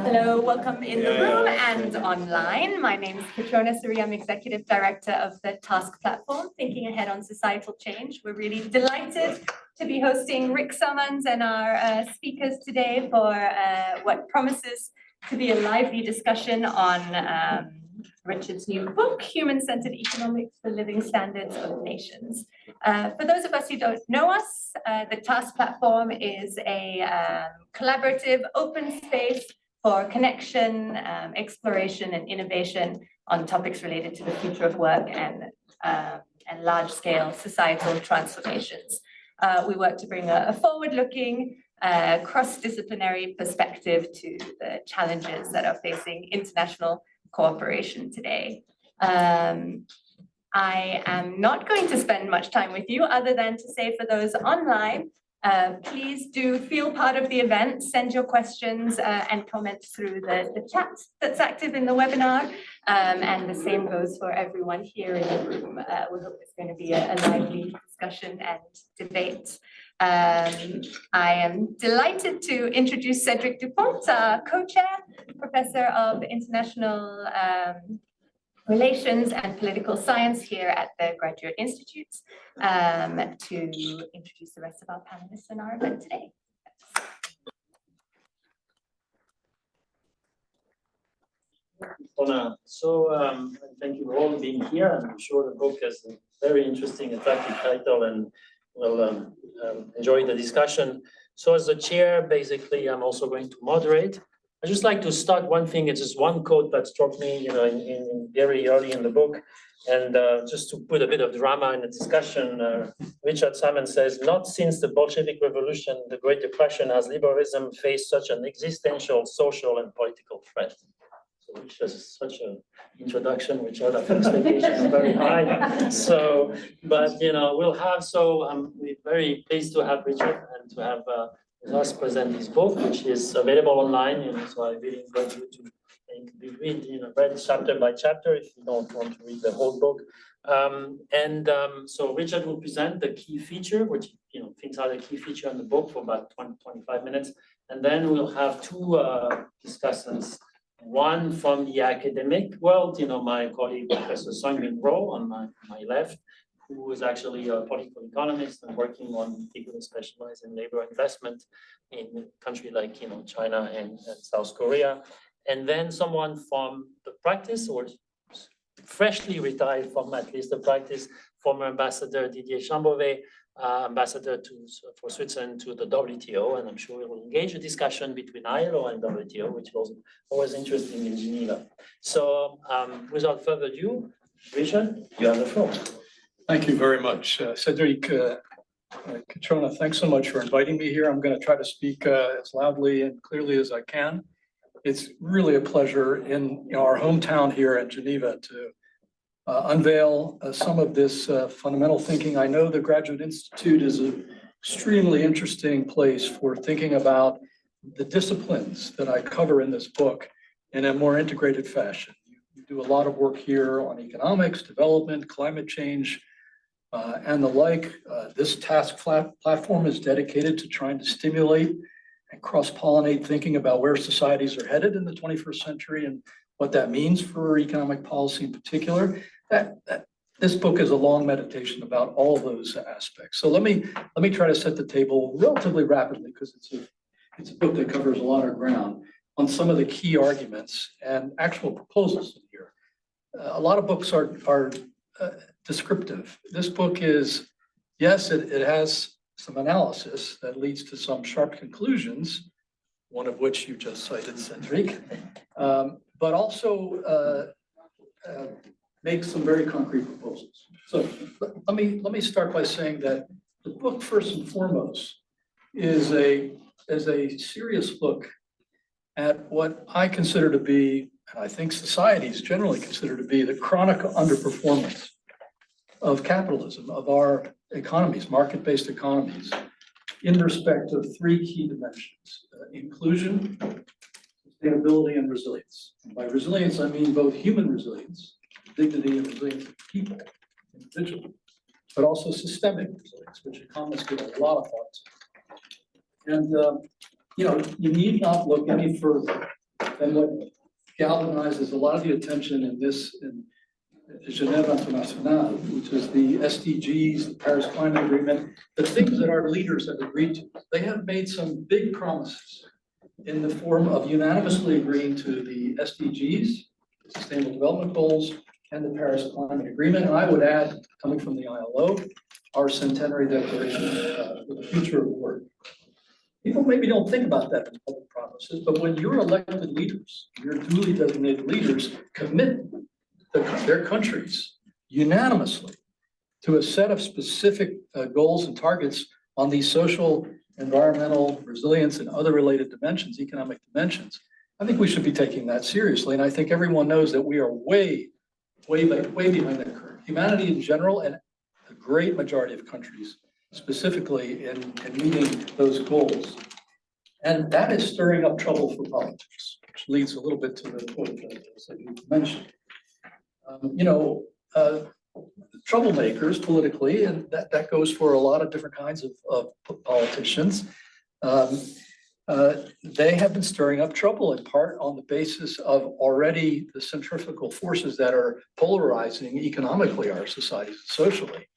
Hello, welcome in the room and online. My name is Katrona Suri. I'm Executive Director of the TASC Platform, Thinking Ahead on Societal Change. We're really delighted to be hosting Richard Samans and our speakers today for what promises to be a lively discussion on Richard's new book, Human-Centered Economics for Living Standards of Nations. For those of us who don't know us, the TASC Platform is a collaborative open space for connection, exploration, and innovation on topics related to the future of work and large-scale societal transformations. We work to bring a forward-looking, cross-disciplinary perspective to the challenges that are facing international cooperation today. I am not going to spend much time with you other than to say for those online, please do feel part of the event, send your questions and comments through the chat that's active in the webinar. And the same goes for everyone here in the room. We hope it's going to be a lively discussion and debate. I am delighted to introduce Cédric Dupont, our co-chair, Professor of International Relations and Political Science here at the Graduate Institute, to introduce the rest of our panelists in our event today. So thank you for all being here. I'm sure the book has a very interesting, attractive title, and we'll enjoy the discussion. So as the chair, basically, I'm also going to moderate. I just like to start one thing. It's just one quote that struck me, in very early in the book, and just to put a bit of drama in the discussion. Richard Samans says, "Not since the Bolshevik Revolution, the Great Depression, has liberalism faced such an existential, social, and political threat." So, which is such an introduction, which I think expectations are very high. So, but we'll have. So we're very pleased to have Richard and to have. Us present his book, which is available online. So I really encourage you to read, read chapter by chapter if you don't want to read the whole book. So Richard will present the key feature, which things are the key feature in the book for about 20-25 minutes, and then we'll have two discussants. One from the academic world, my colleague Professor SungMin on my left, who is actually a political economist and working on people specialized in labor investment in a country like China and South Korea, and then someone from the practice or freshly retired from at least the practice, former Ambassador Didier Chambovey, ambassador for Switzerland to the WTO, and I'm sure we will engage a discussion between ILO and WTO, which was always interesting in Geneva. So without further ado, Richard, you have the floor. Thank you very much, Cédric. Katrona, thanks so much for inviting me here. I'm going to try to speak as loudly and clearly as I can. It's really a pleasure in our hometown here at Geneva to unveil some of this fundamental thinking. I know the Graduate Institute is an extremely interesting place for thinking about the disciplines that I cover in this book in a more integrated fashion. You do a lot of work here on economics, development, climate change, and the like. This TASC platform is dedicated to trying to stimulate and cross-pollinate thinking about where societies are headed in the 21st century and what that means for economic policy in particular. This book is a long meditation about all of those aspects. So let me try to set the table relatively rapidly, because it's a book that covers a lot of ground on some of the key arguments and actual proposals in here. A lot of books are descriptive. This book is, yes, it has some analysis that leads to some sharp conclusions, one of which you just cited, Cédric, but also makes some very concrete proposals. So let me start by saying that the book, first and foremost, is a serious look at what I consider to be, and I think societies generally consider to be, the chronic underperformance of capitalism, of our economies, market-based economies, in respect of three key dimensions: inclusion, sustainability, and resilience. And by resilience, I mean both human resilience, dignity and resilience of people, individually, but also systemic resilience, which economists give a lot of thought to. And you need not look any further And what galvanizes a lot of the attention in Geneva International, which is the SDGs, the Paris Climate Agreement, the things that our leaders have agreed to. They have made some big promises in the form of unanimously agreeing to the SDGs, Sustainable Development Goals, and the Paris Climate Agreement. And I would add, coming from the ILO, our centenary declaration for the future of work. People maybe don't think about that in public promises, but when your elected leaders, your duly designated leaders commit their countries unanimously to a set of specific goals and targets on these social, environmental, resilience, and other related dimensions, economic dimensions, I think we should be taking that seriously. And I think everyone knows that we are way behind that curve. Humanity in general, and the great majority of countries specifically in meeting those goals. And that is stirring up trouble for politics, which leads a little bit to the point that you mentioned. Troublemakers politically, and that goes for a lot of different kinds of politicians. They have been stirring up trouble in part on the basis of already the centrifugal forces that are polarizing economically our societies and socially,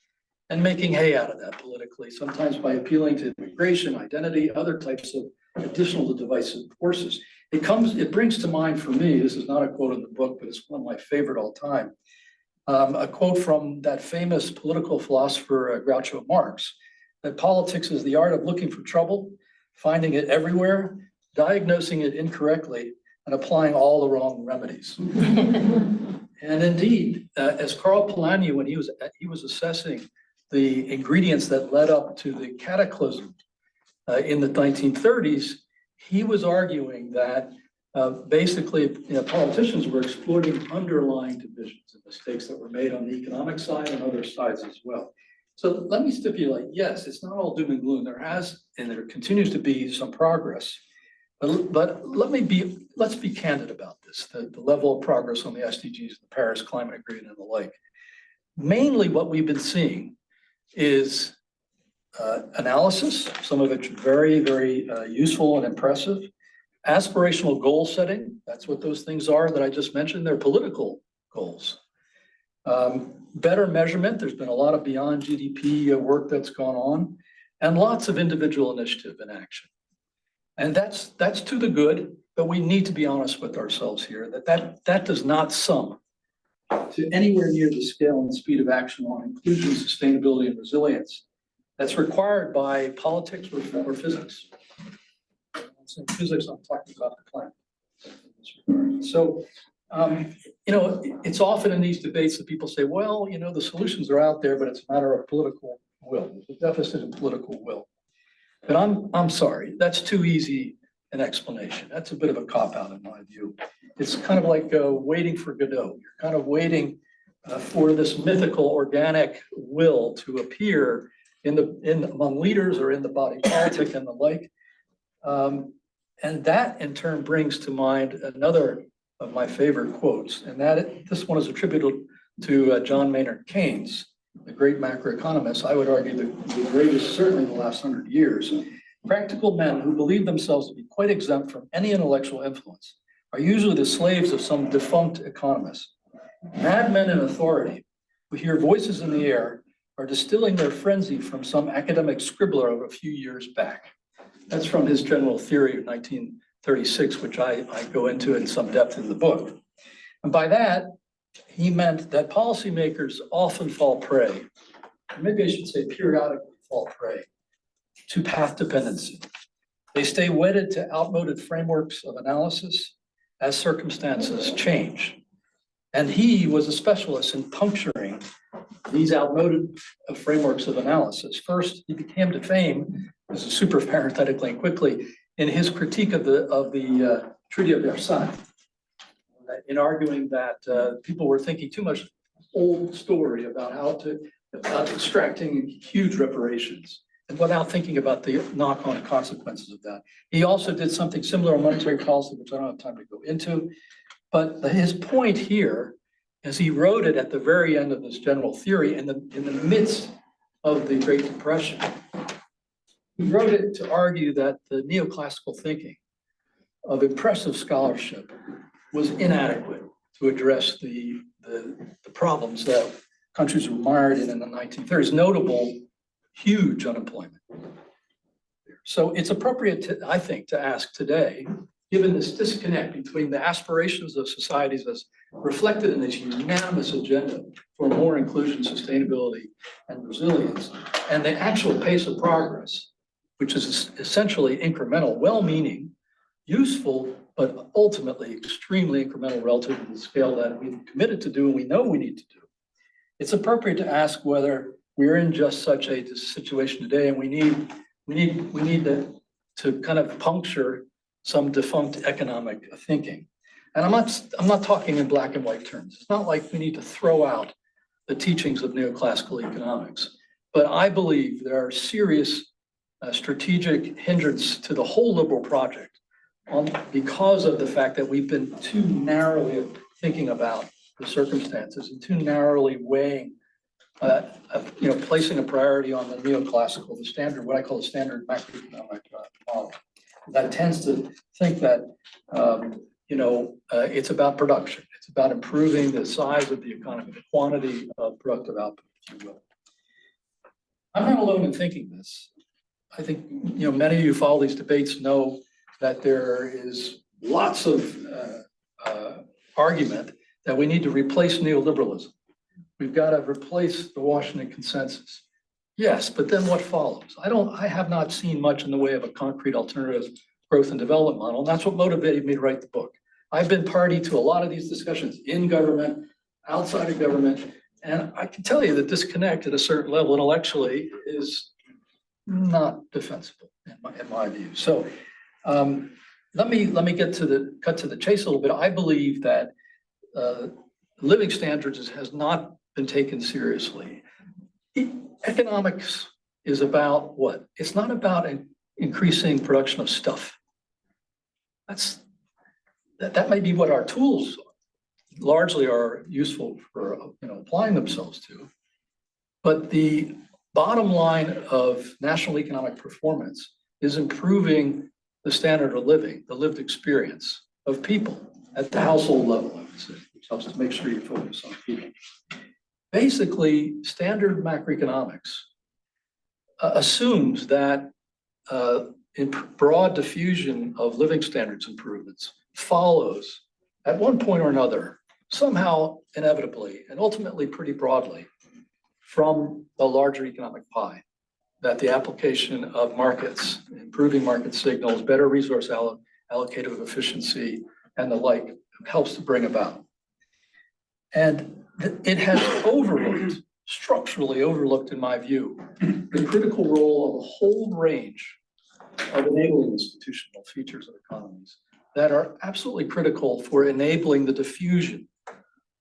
and making hay out of that politically, sometimes by appealing to immigration, identity, other types of additional divisive forces. It brings to mind for me, this is not a quote in the book, but it's one of my favorite all time, a quote from that famous political philosopher, Groucho Marx, that politics is the art of looking for trouble, finding it everywhere, diagnosing it incorrectly, and applying all the wrong remedies. And indeed, as Karl Polanyi, when he was assessing the ingredients that led up to the cataclysm in the 1930s, he was arguing that basically politicians were exploiting underlying divisions and mistakes that were made on the economic side and other sides as well. So let me stipulate, yes, it's not all doom and gloom. There has and there continues to be some progress. But let's be candid about this, the level of progress on the SDGs, the Paris Climate Agreement and the like. Mainly what we've been seeing is analysis, some of it very, very useful and impressive. Aspirational goal setting, that's what those things are that I just mentioned. They're political goals. Better measurement, there's been a lot of beyond GDP work that's gone on, and lots of individual initiative and action. And that's to the good, but we need to be honest with ourselves here, that does not sum to anywhere near the scale and speed of action on inclusion, sustainability, and resilience that's required by politics or physics. So in physics, I'm talking about the climate. So, it's often in these debates that people say, well, the solutions are out there, but it's a matter of political will. There's a deficit in political will. But I'm sorry, that's too easy an explanation. That's a bit of a cop-out in my view. It's kind of like waiting for Godot. You're kind of waiting for this mythical organic will to appear among leaders or in the body politic and the like. And that in turn brings to mind another of my favorite quotes, and this one is attributed to John Maynard Keynes, the great macroeconomist. I would argue the greatest, certainly in the last 100 years. Practical men who believe themselves to be quite exempt from any intellectual influence are usually the slaves of some defunct economist. Madmen in authority who hear voices in the air are distilling their frenzy from some academic scribbler of a few years back. That's from his general theory of 1936, which I go into in some depth in the book. And by that, he meant that policymakers often fall prey, or maybe I should say periodically fall prey, to path dependency. They stay wedded to outmoded frameworks of analysis as circumstances change. And he was a specialist in puncturing these outmoded frameworks of analysis. First, he became to fame, this is super parenthetically and quickly, in his critique of the Treaty of Versailles, in arguing that people were thinking too much old story about extracting huge reparations and without thinking about the knock-on consequences of that. He also did something similar on monetary policy, which I don't have time to go into. But his point here, as he wrote it at the very end of this general theory in the midst of the Great Depression, he wrote it to argue that the neoclassical thinking of impressive scholarship was inadequate to address the problems that countries were mired in the 1930s, notable huge unemployment. So it's appropriate, I think, to ask today, given this disconnect between the aspirations of societies as reflected in this unanimous agenda for more inclusion, sustainability, and resilience, and the actual pace of progress, which is essentially incremental, well-meaning, useful, but ultimately extremely incremental relative to the scale that we've committed to do and we know we need to do. It's appropriate to ask whether we're in just such a situation today and we need to kind of puncture some defunct economic thinking. And I'm not talking in black and white terms. It's not like we need to throw out the teachings of neoclassical economics, but I believe there are serious strategic hindrance to the whole liberal project because of the fact that we've been too narrowly thinking about the circumstances and too narrowly weighing, placing a priority on the neoclassical, the standard, what I call the standard macroeconomic model. That tends to think that, it's about production. It's about improving the size of the economy, the quantity of productive output, if you will. I'm not alone in thinking this. I think, many of you who follow these debates know that there is lots of argument that we need to replace neoliberalism. We've got to replace the Washington consensus. Yes, but then what follows? I have not seen much in the way of a concrete alternative growth and development model. And that's what motivated me to write the book. I've been party to a lot of these discussions in government, outside of government, and I can tell you that disconnect at a certain level intellectually is not defensible in my view. So let me cut to the chase a little bit. I believe that living standards has not been taken seriously. Economics is about what? It's not about increasing production of stuff. That may be what our tools largely are useful for applying themselves to, but the bottom line of national economic performance is improving the standard of living, the lived experience of people at the household level, I would say, which helps to make sure you focus on people. Basically, standard macroeconomics assumes that in broad diffusion of living standards improvements follows at one point or another, somehow inevitably and ultimately pretty broadly from the larger economic pie, that the application of markets, improving market signals, better resource allocative efficiency, and the like helps to bring about. And it has structurally overlooked, in my view, the critical role of a whole range of enabling institutional features of economies that are absolutely critical for enabling the diffusion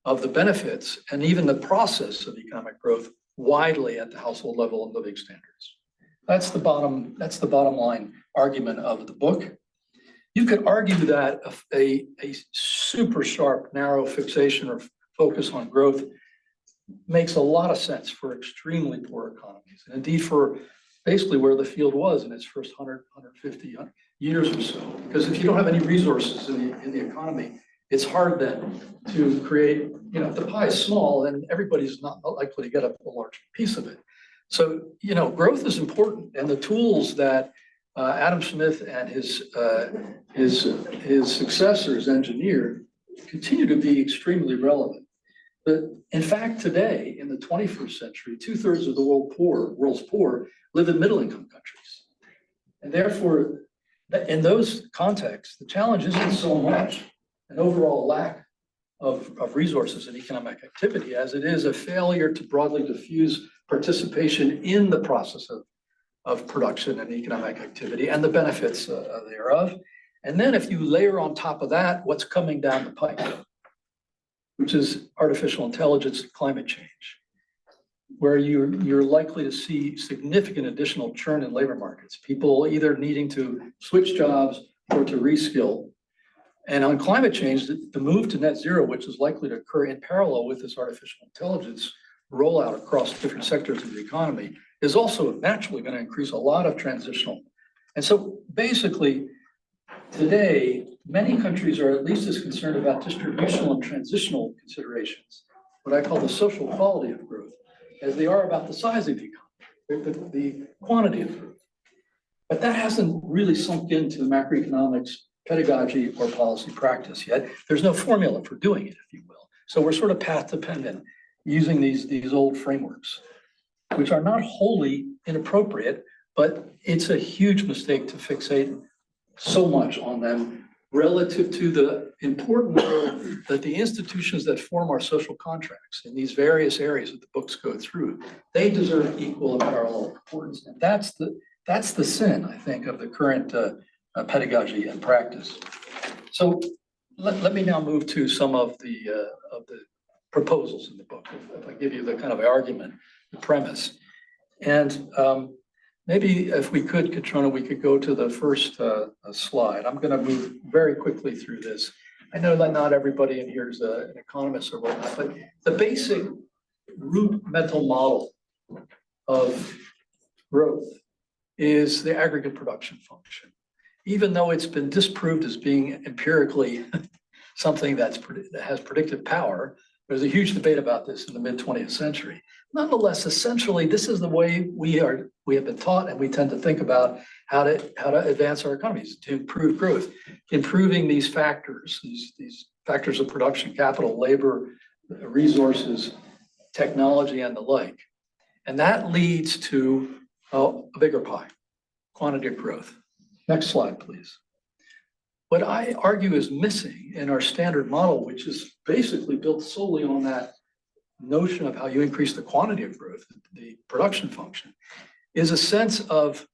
of the benefits and even the process of economic growth widely at the household level and living standards. That's the bottom line argument of the book. You could argue that a super sharp, narrow fixation or focus on growth makes a lot of sense for extremely poor economies, and indeed for basically where the field was in its first 100, 150 years or so. Because if you don't have any resources in the economy, it's hard then to create, if the pie is small, then everybody's not likely to get a large piece of it. So, growth is important, and the tools that Adam Smith and his successors engineered continue to be extremely relevant. But in fact, today, in the 21st century, 2/3 of the world's poor live in middle-income countries. And therefore, in those contexts, the challenge isn't so much an overall lack of resources and economic activity as it is a failure to broadly diffuse participation in the process of production and economic activity and the benefits thereof. And then if you layer on top of that what's coming down the pipe, which is artificial intelligence and climate change, where you're likely to see significant additional churn in labor markets, people either needing to switch jobs or to reskill. And on climate change, the move to net zero, which is likely to occur in parallel with this artificial intelligence rollout across different sectors of the economy, is also naturally going to increase a lot of transitional. And so basically, Today, many countries are at least as concerned about distributional and transitional considerations, what I call the social quality of growth, as they are about the size of the economy, the quantity of growth. But that hasn't really sunk into macroeconomics pedagogy or policy practice yet. There's no formula for doing it, if you will. So we're sort of path dependent using these old frameworks, which are not wholly inappropriate, but it's a huge mistake to fixate so much on them relative to the important role that the institutions that form our social contracts in these various areas that the books go through, they deserve equal and parallel importance. And that's the sin, I think, of the current pedagogy and practice. So let me now move to some of the proposals in the book, if I give you the kind of argument, the premise. And maybe if we could, Katrona, we could go to the first slide. I'm going to move very quickly through this. I know that not everybody in here is an economist or whatnot, but the basic root mental model of growth is the aggregate production function. Even though it's been disproved as being empirically something that has predictive power, there's a huge debate about this in the mid-20th century. Nonetheless, essentially, this is the way we have been taught, and we tend to think about how to advance our economies, to improve growth, improving these factors of production, capital, labor, resources, technology, and the like. And that leads to a bigger pie, quantity of growth. Next slide, please. What I argue is missing in our standard model, which is basically built solely on that notion of how you increase the quantity of growth, the production function, is a sense of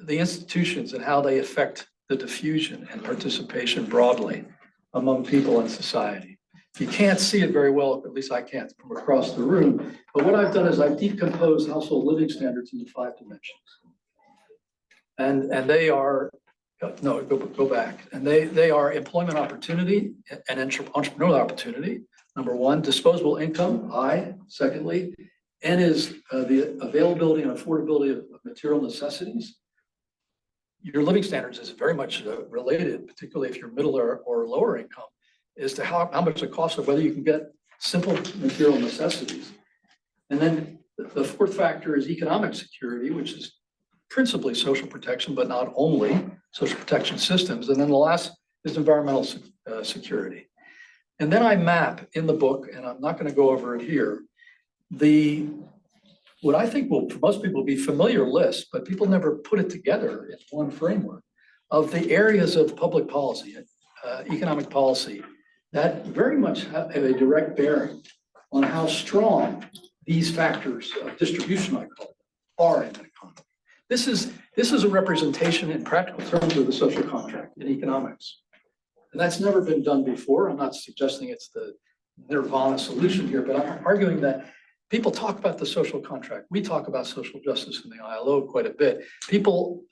the institutions and how they affect the diffusion and participation broadly among people in society. You can't see it very well, at least I can't from across the room, but what I've done is I've decomposed household living standards into 5 dimensions. And they are, no, go back. And they are employment opportunity and entrepreneurial opportunity, number 1, disposable income, I, secondly, N is the availability and affordability of material necessities. Your living standards is very much related, particularly if you're middle or lower income, as to how much it costs or whether you can get simple material necessities. And then the 4th factor is economic security, which is principally social protection, but not only social protection systems. And then the last is environmental security. And then I map in the book, and I'm not going to go over it here, what I think will, for most people, be familiar list, but people never put it together in one framework of the areas of public policy, economic policy, that very much have a direct bearing on how strong these factors of distribution, I call it, are in an economy. This is a representation in practical terms of the social contract in economics. And that's never been done before. I'm not suggesting it's the nirvana solution here, but I'm arguing that people talk about the social contract. We talk about social justice in the ILO quite a bit. People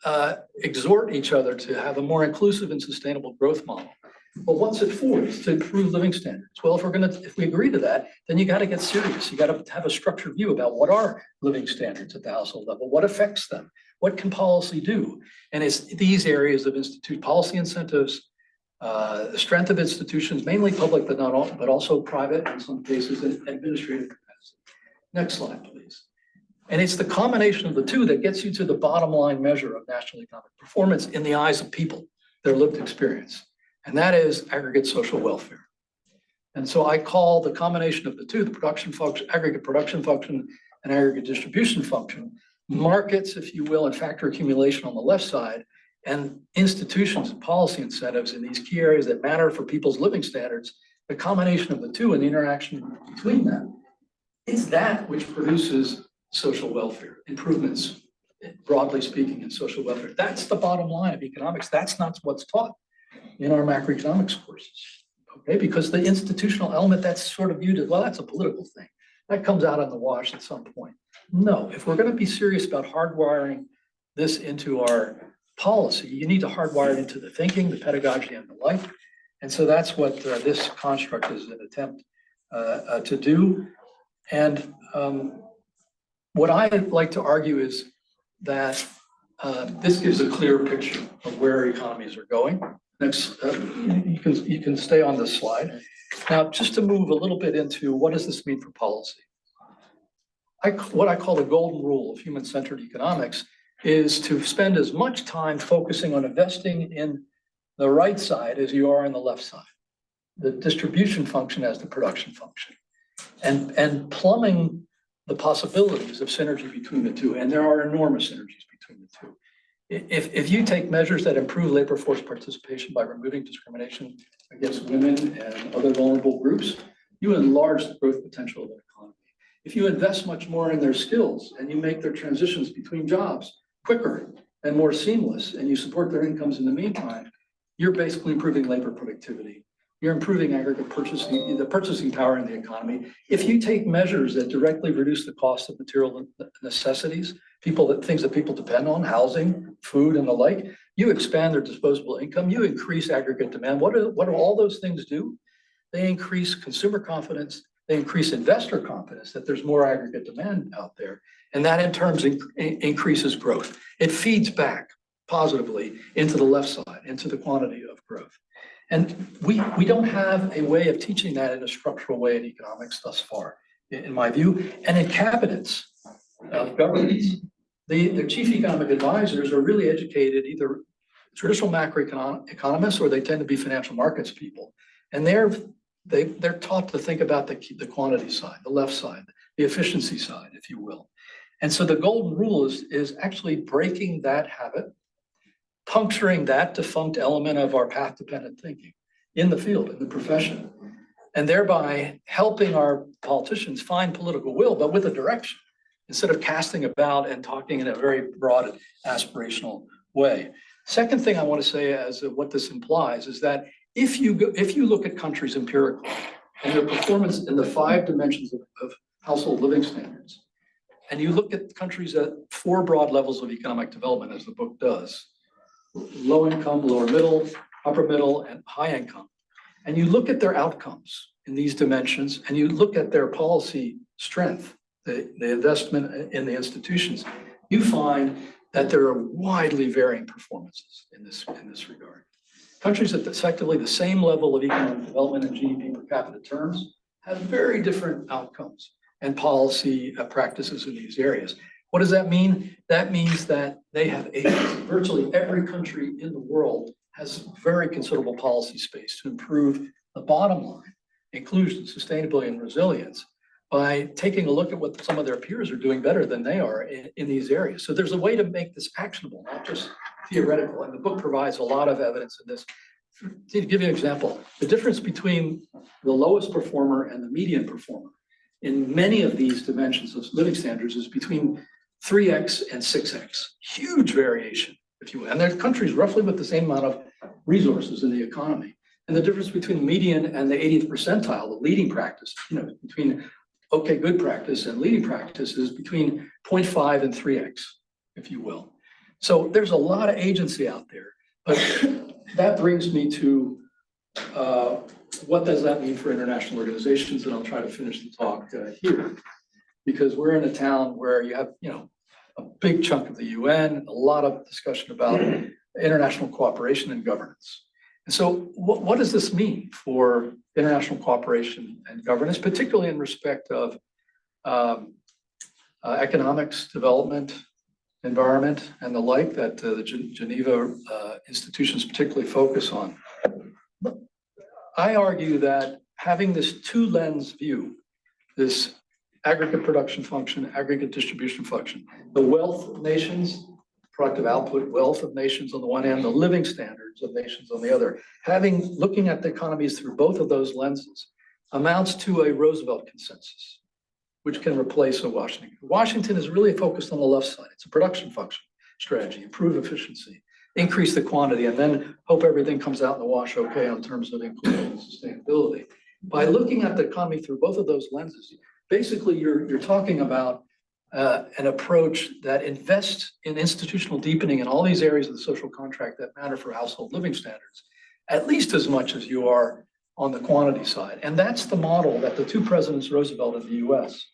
exhort each other to have a more inclusive and sustainable growth model. But what's it for? It's to improve living standards. Well, if we agree to that, then you got to get serious. You got to have a structured view about what are living standards at the household level, what affects them, what can policy do? And it's these areas of policy incentives, strength of institutions, mainly public, but not all, but also private in some cases, and administrative capacity. Next slide, please. And it's the combination of the two that gets you to the bottom line measure of national economic performance in the eyes of people, their lived experience. And that is aggregate social welfare. And so I call the combination of the two, the production function, aggregate production function and aggregate distribution function, markets, if you will, and factor accumulation on the left side, and institutions and policy incentives in these key areas that matter for people's living standards, the combination of the two and the interaction between them, it's that which produces social welfare, improvements, broadly speaking, in social welfare. That's the bottom line of economics. That's not what's taught in our macroeconomics courses, okay? Because the institutional element, that's sort of viewed as, well, that's a political thing. That comes out on the wash at some point. No, if we're going to be serious about hardwiring this into our policy, you need to hardwire it into the thinking, the pedagogy, and the like. And so that's what this construct is an attempt to do. And what I like to argue is that this gives a clear picture of where economies are going. Next, you can stay on this slide. Now, just to move a little bit into what does this mean for policy? What I call the golden rule of human-centered economics is to spend as much time focusing on investing in the right side as you are in the left side. The distribution function as the production function, and plumbing the possibilities of synergy between the two. And there are enormous synergies between the two. If you take measures that improve labor force participation by removing discrimination against women and other vulnerable groups, you enlarge the growth potential of the economy. If you invest much more in their skills and you make their transitions between jobs quicker and more seamless, and you support their incomes in the meantime, you're basically improving labor productivity. You're improving aggregate purchasing, the purchasing power in the economy. If you take measures that directly reduce the cost of material necessities, things that people depend on, housing, food, and the like, you expand their disposable income, you increase aggregate demand. What do all those things do? They increase consumer confidence, they increase investor confidence that there's more aggregate demand out there. And that in turn increases growth. It feeds back positively into the left side, into the quantity of growth. And we don't have a way of teaching that in a structural way in economics thus far, in my view. And in cabinets of governments, the chief economic advisors are really educated, either traditional macroeconomists or they tend to be financial markets people. And they're taught to think about the quantity side, the left side, the efficiency side, if you will. And so the golden rule is actually breaking that habit, puncturing that defunct element of our path-dependent thinking in the field, in the profession, and thereby helping our politicians find political will, but with a direction, instead of casting about and talking in a very broad aspirational way. Second thing I want to say as what this implies is that if you look at countries empirically and their performance in the 5 dimensions of household living standards, and you look at countries at 4 broad levels of economic development, as the book does, low income, lower middle, upper middle, and high income, and you look at their outcomes in these dimensions, and you look at their policy strength, the investment in the institutions, you find that there are widely varying performances in this regard. Countries at effectively the same level of economic development and GDP per capita terms have very different outcomes and policy practices in these areas. What does that mean? That means that they have virtually every country in the world has very considerable policy space to improve the bottom line, inclusion, sustainability, and resilience, by taking a look at what some of their peers are doing better than they are in these areas. So there's a way to make this actionable, not just theoretical. And the book provides a lot of evidence in this. To give you an example, the difference between the lowest performer and the median performer in many of these dimensions of living standards is between 3x and 6x. Huge variation, if you will. And there's countries roughly with the same amount of resources in the economy. And the difference between the median and the 80th percentile, the leading practice, between okay, good practice and leading practice is between 0.5 and 3x, if you will. So there's a lot of agency out there, but that brings me to what does that mean for international organizations? And I'll try to finish the talk here, because we're in a town where you have, a big chunk of the UN, a lot of discussion about international cooperation and governance. And so what does this mean for international cooperation and governance, particularly in respect of economics, development, environment, and the like that the Geneva institutions particularly focus on? I argue that having this 2-lens view, this aggregate production function, aggregate distribution function, the wealth of nations, productive output wealth of nations on the one hand, the living standards of nations on the other, looking at the economies through both of those lenses amounts to a Roosevelt consensus, which can replace a Washington. Washington is really focused on the left side. It's a production function strategy, improve efficiency, increase the quantity, and then hope everything comes out in the wash okay in terms of inclusion and sustainability. By looking at the economy through both of those lenses, basically you're talking about an approach that invests in institutional deepening in all these areas of the social contract that matter for household living standards, at least as much as you are on the quantity side. And that's the model that the 2 presidents, Roosevelt in the US,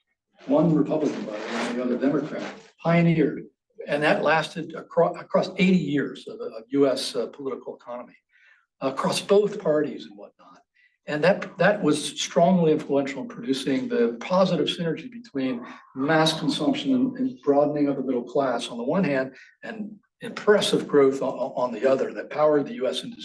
one Republican by the way, and the other Democrat, pioneered. And that lasted across 80 years of US political economy. across both parties and whatnot. And that was strongly influential in producing the positive synergy between mass consumption and broadening of the middle class on the one hand, and impressive growth on the other that powered the US into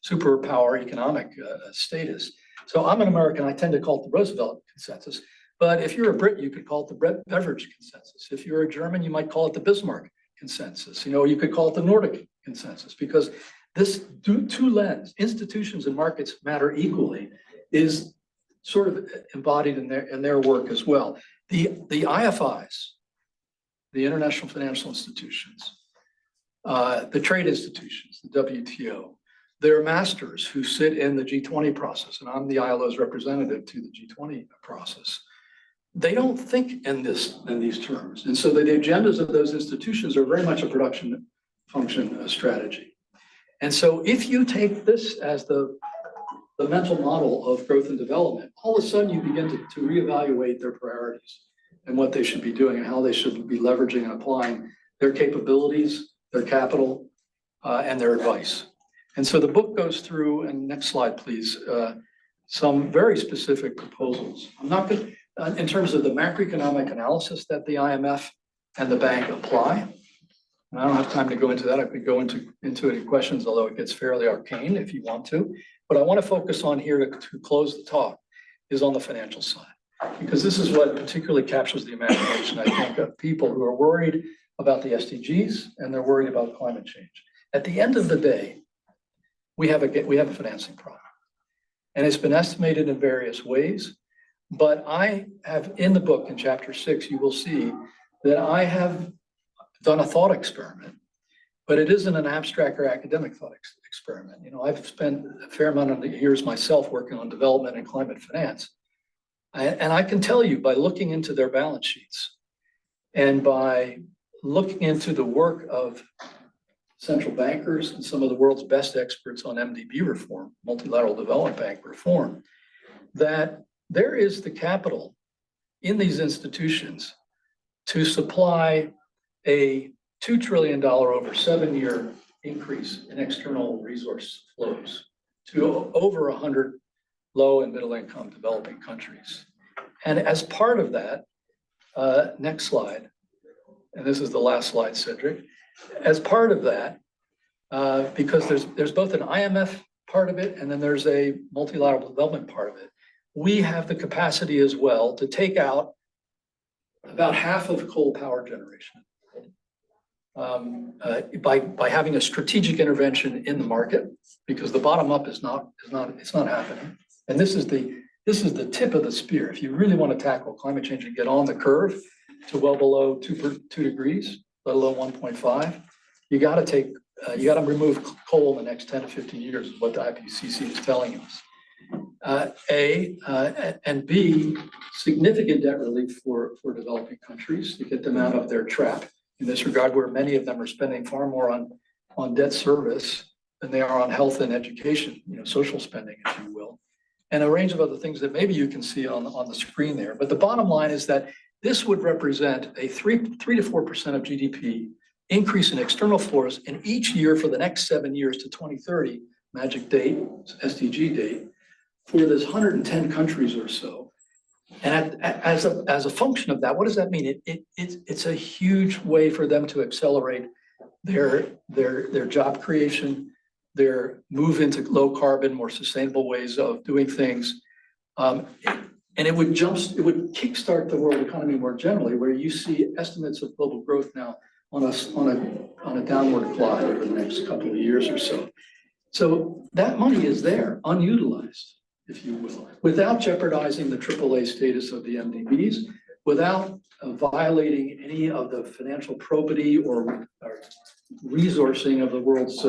superpower economic status. So I'm an American, I tend to call it the Roosevelt consensus. But if you're a Brit, you could call it the Beveridge consensus. If you're a German, you might call it the Bismarck consensus. You could call it the Nordic consensus, because this two lens, institutions and markets matter equally, is sort of embodied in their work as well. The IFIs, the international financial institutions, the trade institutions, the WTO, their masters who sit in the G20 process, and I'm the ILO's representative to the G20 process. They don't think in these terms. And so the agendas of those institutions are very much a production function strategy. And so if you take this as the mental model of growth and development, all of a sudden you begin to reevaluate their priorities and what they should be doing and how they should be leveraging and applying their capabilities, their capital, and their advice. And so the book goes through, and next slide, please, some very specific proposals. I'm not going to, in terms of the macroeconomic analysis that the IMF and the bank apply. And I don't have time to go into that. I could go into it in questions, although it gets fairly arcane if you want to. But I want to focus on here to close the talk is on the financial side, because this is what particularly captures the imagination, I think, of people who are worried about the SDGs and they're worried about climate change. At the end of the day, we have a financing problem, and it's been estimated in various ways. But I have, in the book, in chapter 6, you will see that I have done a thought experiment, but it isn't an abstract or academic thought experiment. I've spent a fair amount of the years myself working on development and climate finance. And I can tell you, by looking into their balance sheets and by looking into the work of central bankers and some of the world's best experts on MDB reform, multilateral development bank reform, that there is the capital in these institutions to supply a $2 trillion over 7-year increase in external resource flows to over 100 low and middle income developing countries. And as part of that, next slide, and this is the last slide, Cédric, as part of that, because there's both an IMF part of it and then there's a multilateral development part of it, we have the capacity as well to take out about half of coal power generation by having a strategic intervention in the market, because the bottom up it's not happening. And this is the tip of the spear. If you really want to tackle climate change and get on the curve to well below 2 degrees, let alone 1.5, you got to remove coal in the next 10 to 15 years, is what the IPCC is telling us. And B, significant debt relief for developing countries to get them out of their trap in this regard, where many of them are spending far more on debt service than they are on health and education, social spending, if you will, and a range of other things that maybe you can see on the screen there. But the bottom line is that this would represent a 3 to 4% of GDP increase in external flows in each year for the next 7 years to 2030, magic date, SDG date, for this 110 countries or so. And as a function of that, what does that mean? It's a huge way for them to accelerate their job creation, their move into low carbon, more sustainable ways of doing things. And it would kickstart the world economy more generally, where you see estimates of global growth now on a downward glide over the next couple of years or so. So that money is there, unutilized, if you will, without jeopardizing the AAA status of the MDBs, without violating any of the financial probity or resourcing of the world's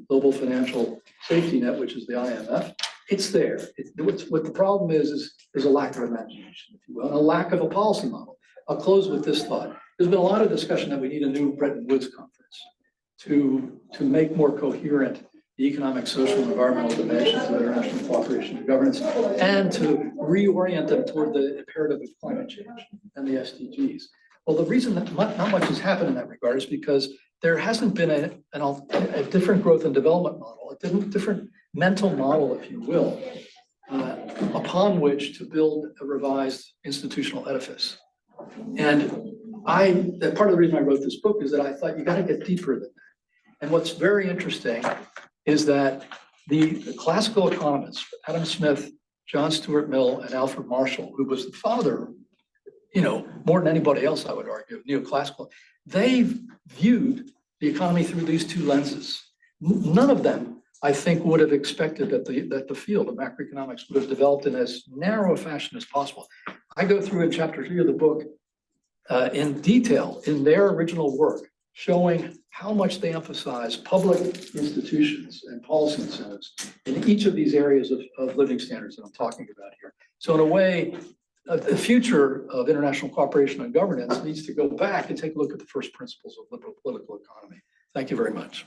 global financial safety net, which is the IMF. It's there. What the problem is there's a lack of imagination, if you will, and a lack of a policy model. I'll close with this thought. There's been a lot of discussion that we need a new Bretton Woods conference to make more coherent the economic, social, and environmental dimensions of international cooperation and governance, and to reorient them toward the imperative of climate change and the SDGs. Well, the reason that not much has happened in that regard is because there hasn't been a different growth and development model, a different mental model, if you will, upon which to build a revised institutional edifice. And part of the reason I wrote this book is that I thought you got to get deeper than that. And what's very interesting is that the classical economists, Adam Smith, John Stuart Mill, and Alfred Marshall, who was the father, more than anybody else, I would argue, of neoclassical, they viewed the economy through these two lenses. None of them, I think, would have expected that the field of macroeconomics would have developed in as narrow a fashion as possible. I go through in chapter 3 of the book in detail in their original work, showing how much they emphasize public institutions and policy incentives in each of these areas of living standards that I'm talking about here. So in a way, the future of international cooperation and governance needs to go back and take a look at the first principles of liberal political economy. Thank you very much.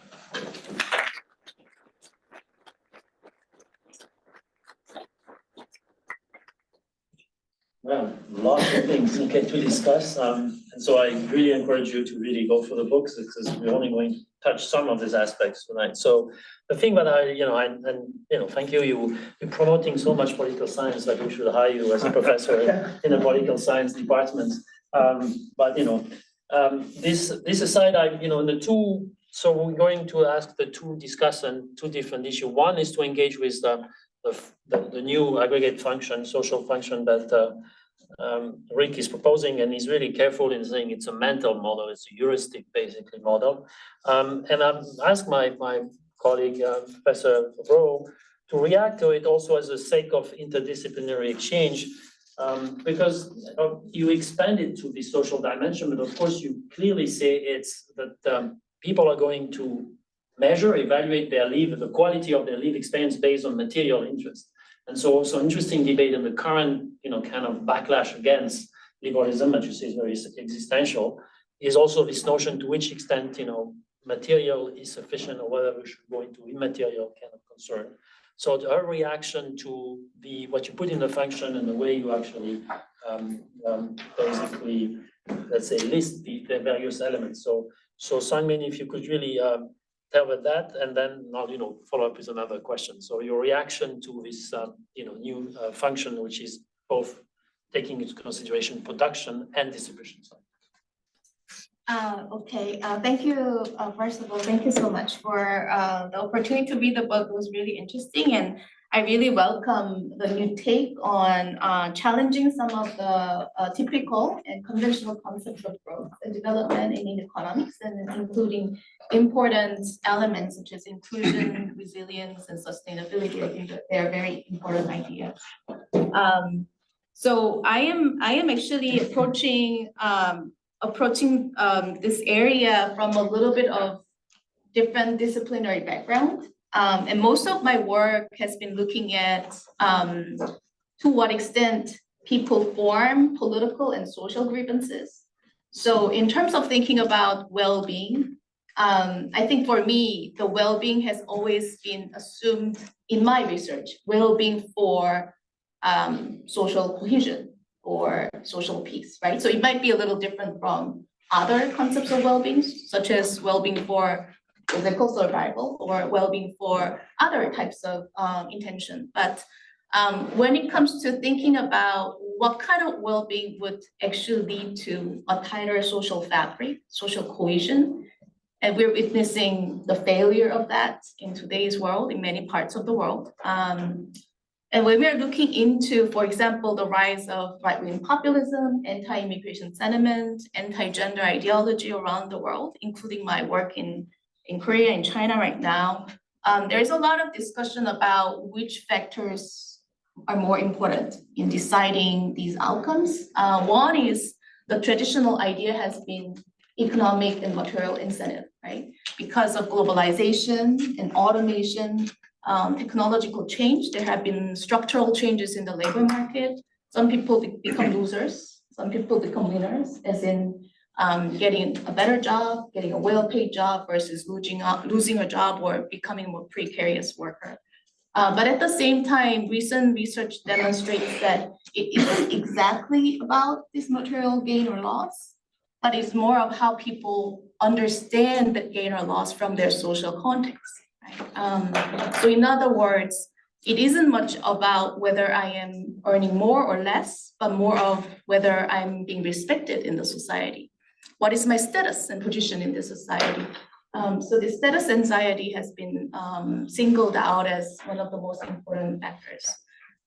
Well, lots of things to discuss, and so I really encourage you to really go for the books because we're only going to touch some of these aspects tonight. So the thing that thank you. You're promoting so much political science that we should hire you as a professor in the political science department. This aside, the two. So we're going to ask the two discussant two different issues. One is to engage with the new aggregate function, social function that Rick is proposing, and he's really careful in saying it's a mental model, it's a heuristic basically model. And I've asked my colleague, Professor Rowe, to react to it also as a sake of interdisciplinary exchange, because you expand it to the social dimension, but of course you clearly say it's that people are going to measure, evaluate their the quality of their lived experience based on material interest. And so also interesting debate in the current, kind of backlash against liberalism, that you say is very existential, is also this notion to which extent, material is sufficient or whether we should go into immaterial kind of concern. So her reaction to what you put in the function and the way you actually basically, let's say, list the various elements. So SungMin, if you could really tell with that, and then I'll follow up with another question. So your reaction to this new function, which is both taking into consideration production and distribution side. Okay, thank you. First of all, thank you so much for the opportunity to read the book. It was really interesting, and I really welcome the new take on challenging some of the typical and conventional concepts of growth and development in economics, and including important elements such as inclusion, resilience, and sustainability. I think that they are very important ideas. So I am actually approaching this area from a little bit of different disciplinary background. And most of my work has been looking at to what extent people form political and social grievances. So in terms of thinking about well-being, I think for me, the well-being has always been assumed in my research, well-being for social cohesion or social peace, right? So it might be a little different from other concepts of well-being, such as well-being for physical survival or well-being for other types of intention. But when it comes to thinking about what kind of well-being would actually lead to a tighter social fabric, social cohesion, and we're witnessing the failure of that in today's world, in many parts of the world. And when we're looking into, for example, the rise of right-wing populism, anti-immigration sentiment, anti-gender ideology around the world, including my work in Korea and China right now, there's a lot of discussion about which factors are more important in deciding these outcomes. One is the traditional idea has been economic and material incentive, right? Because of globalization and automation, technological change, there have been structural changes in the labor market. Some people become losers, some people become winners, as in getting a better job, getting a well-paid job versus losing a job or becoming a more precarious worker. But at the same time, recent research demonstrates that it isn't exactly about this material gain or loss, but it's more of how people understand that gain or loss from their social context. right? So in other words, it isn't much about whether I am earning more or less, but more of whether I'm being respected in the society. What is my status and position in the society? So the status anxiety has been singled out as one of the most important factors.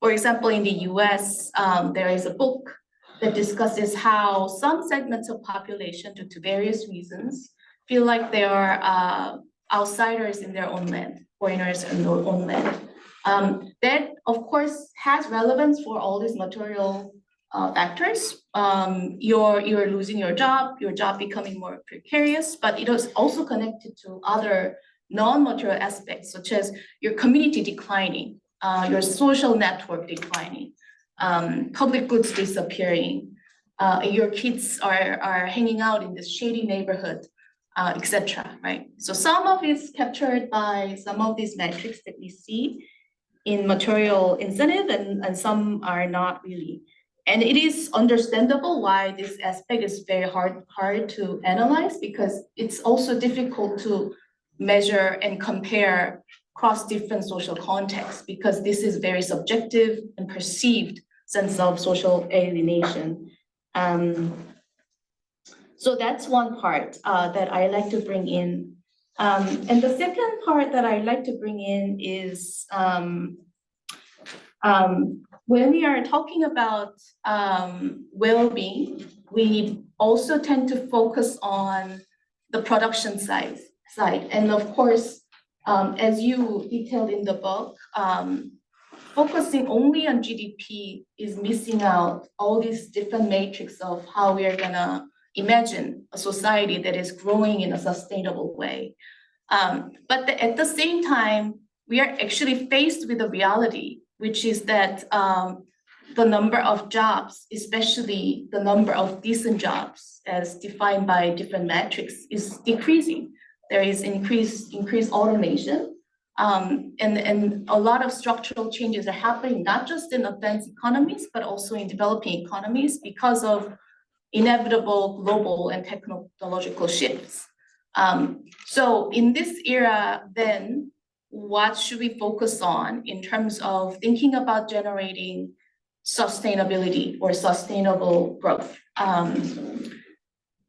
For example, in the US, there is a book that discusses how some segments of population, due to various reasons, feel like they are outsiders in their own land, foreigners in their own land. That, of course, has relevance for all these material factors. You're losing your job becoming more precarious, but it is also connected to other non-material aspects, such as your community declining, your social network declining, public goods disappearing, your kids are hanging out in this shady neighborhood, etc. Right? So some of it is captured by some of these metrics that we see in material incentive, and some are not really. And it is understandable why this aspect is very hard to analyze, because it's also difficult to measure and compare across different social contexts, because this is very subjective and perceived sense of social alienation. So that's one part that I like to bring in. And the second part that I like to bring in is when we are talking about well-being, we also tend to focus on the production side. And of course, as you detailed in the book, focusing only on GDP is missing out all these different matrix of how we are gonna imagine a society that is growing in a sustainable way. But at the same time, we are actually faced with a reality, which is that the number of jobs, especially the number of decent jobs as defined by different metrics, is decreasing. There is increased automation, and a lot of structural changes are happening, not just in advanced economies, but also in developing economies because of inevitable global and technological shifts. So in this era, then, what should we focus on in terms of thinking about generating sustainability or sustainable growth?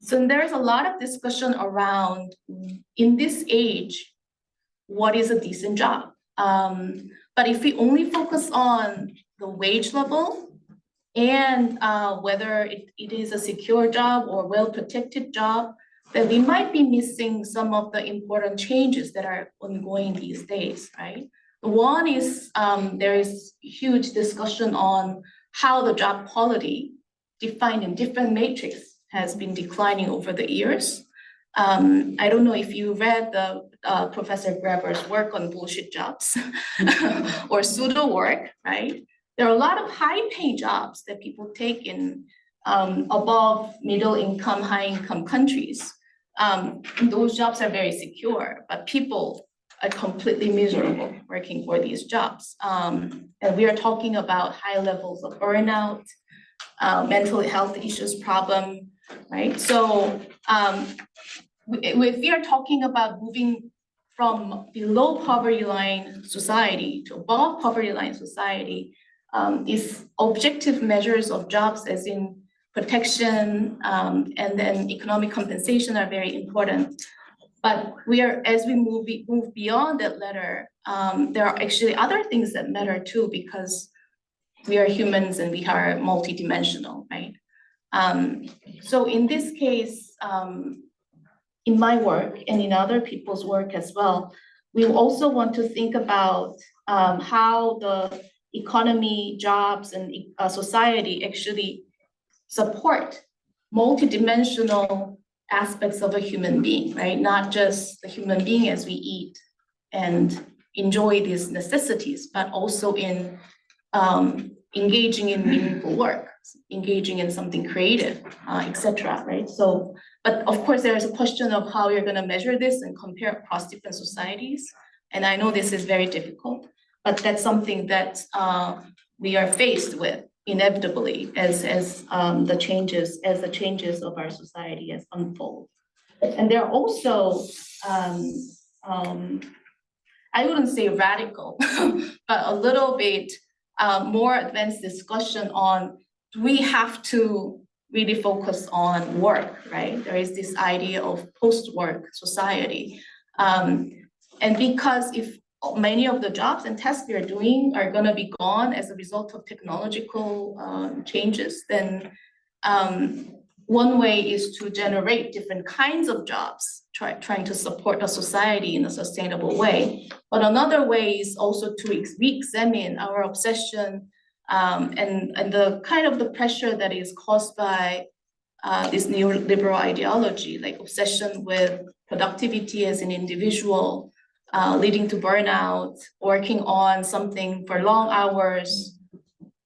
So there's a lot of discussion around, in this age, what is a decent job? But if we only focus on the wage level and whether it is a secure job or well-protected job, then we might be missing some of the important changes that are ongoing these days, right? One is there is huge discussion on how the job quality defined in different matrix has been declining over the years. I don't know if you read the Professor Graeber's work on bullshit jobs or pseudo work, right? There are a lot of high-paying jobs that people take in above middle income, high income countries. Those jobs are very secure, but people are completely miserable working for these jobs. And we are talking about high levels of burnout, mental health issues problem, right? So if we are talking about moving from below poverty line society to above poverty line society, is objective measures of jobs as in protection and then economic compensation are very important. But as we move beyond that ladder, there are actually other things that matter too, because we are humans and we are multidimensional, right? So in this case, in my work and in other people's work as well, we also want to think about how the economy, jobs, and society actually support multidimensional aspects of a human being, right? Not just the human being as we eat and enjoy these necessities, but also in engaging in meaningful work, engaging in something creative, etc. Right? So, but of course, there is a question of how you're going to measure this and compare across different societies. And I know this is very difficult, but that's something that we are faced with inevitably as the changes of our society as unfold. And there are also I wouldn't say radical, but a little bit more advanced discussion on, we have to really focus on work, right? There is this idea of post-work society. And because if many of the jobs and tasks we are doing are gonna be gone as a result of technological changes, then one way is to generate different kinds of jobs, trying to support a society in a sustainable way. But another way is also to re-examine our obsession and the kind of the pressure that is caused by this neoliberal ideology, like obsession with productivity as an individual, leading to burnout, working on something for long hours,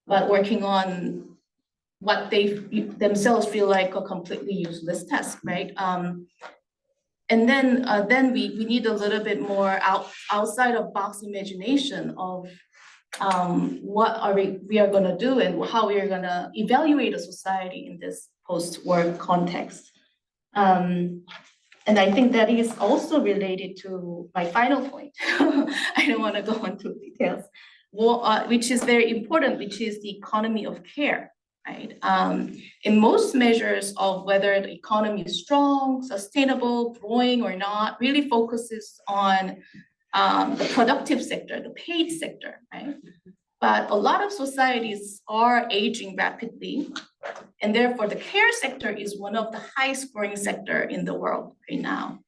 but working on what they themselves feel like a completely useless task, right? And then we need a little bit more outside of box imagination of what we are gonna do and how we are gonna evaluate a society in this post-work context. And I think that is also related to my final point. I don't wanna go into details, which is very important, which is the economy of care. Right? In most measures of whether the economy is strong, sustainable, growing or not, really focuses on the productive sector, the paid sector, right? But a lot of societies are aging rapidly, and therefore the care sector is one of the highest growing sector in the world right now.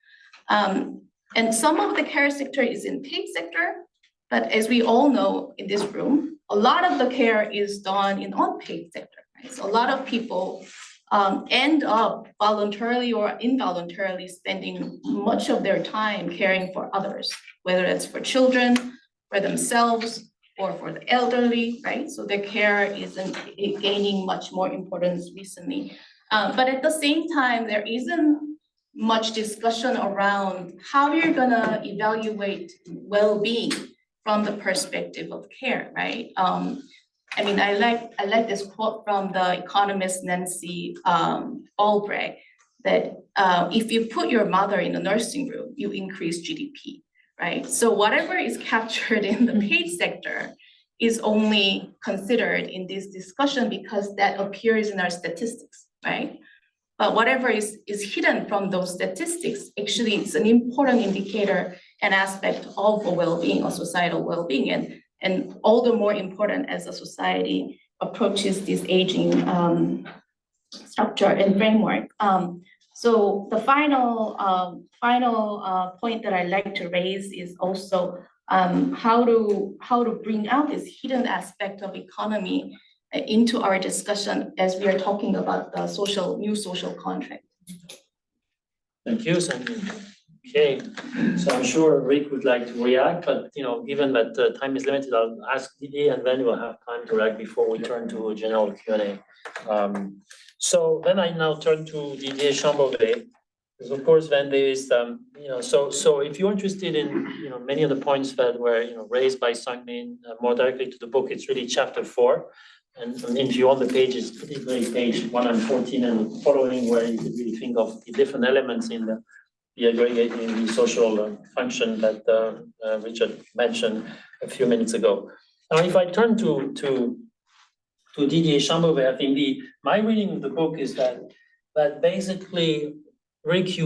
And some of the care sector is in paid sector, but as we all know in this room, a lot of the care is done in unpaid sector. So a lot of people end up voluntarily or involuntarily spending much of their time caring for others, whether it's for children, for themselves, or for the elderly, right? So their care isn't gaining much more importance recently. But at the same time, there isn't much discussion around how you're gonna evaluate well-being from the perspective of care, right? I mean, I like this quote from the economist Nancy Albright, that if you put your mother in a nursing room, you increase GDP, right? So whatever is captured in the paid sector is only considered in this discussion because that appears in our statistics, right? But whatever is hidden from those statistics, actually it's an important indicator and aspect of a well-being, or societal well-being, and all the more important as a society approaches this aging structure and framework. So the final point that I'd like to raise is also how to bring out this hidden aspect of economy into our discussion as we are talking about the new social contract. Thank you, SungMin. Okay, so I'm sure Rick would like to react, but given that the time is limited, I'll ask Didier and then we'll have time to react before we turn to a general Q&A. So then I now turn to Didier Chambovey, because of course then there is, so if you're interested in, many of the points that were, raised by SungMin more directly to the book, it's really chapter 4. And if you're on the pages, particularly page 114 and following, where you could really think of the different elements in the aggregating the social function that Richard mentioned a few minutes ago. Now, if I turn to Didier Chambovey, I think my reading of the book is that basically, Rick,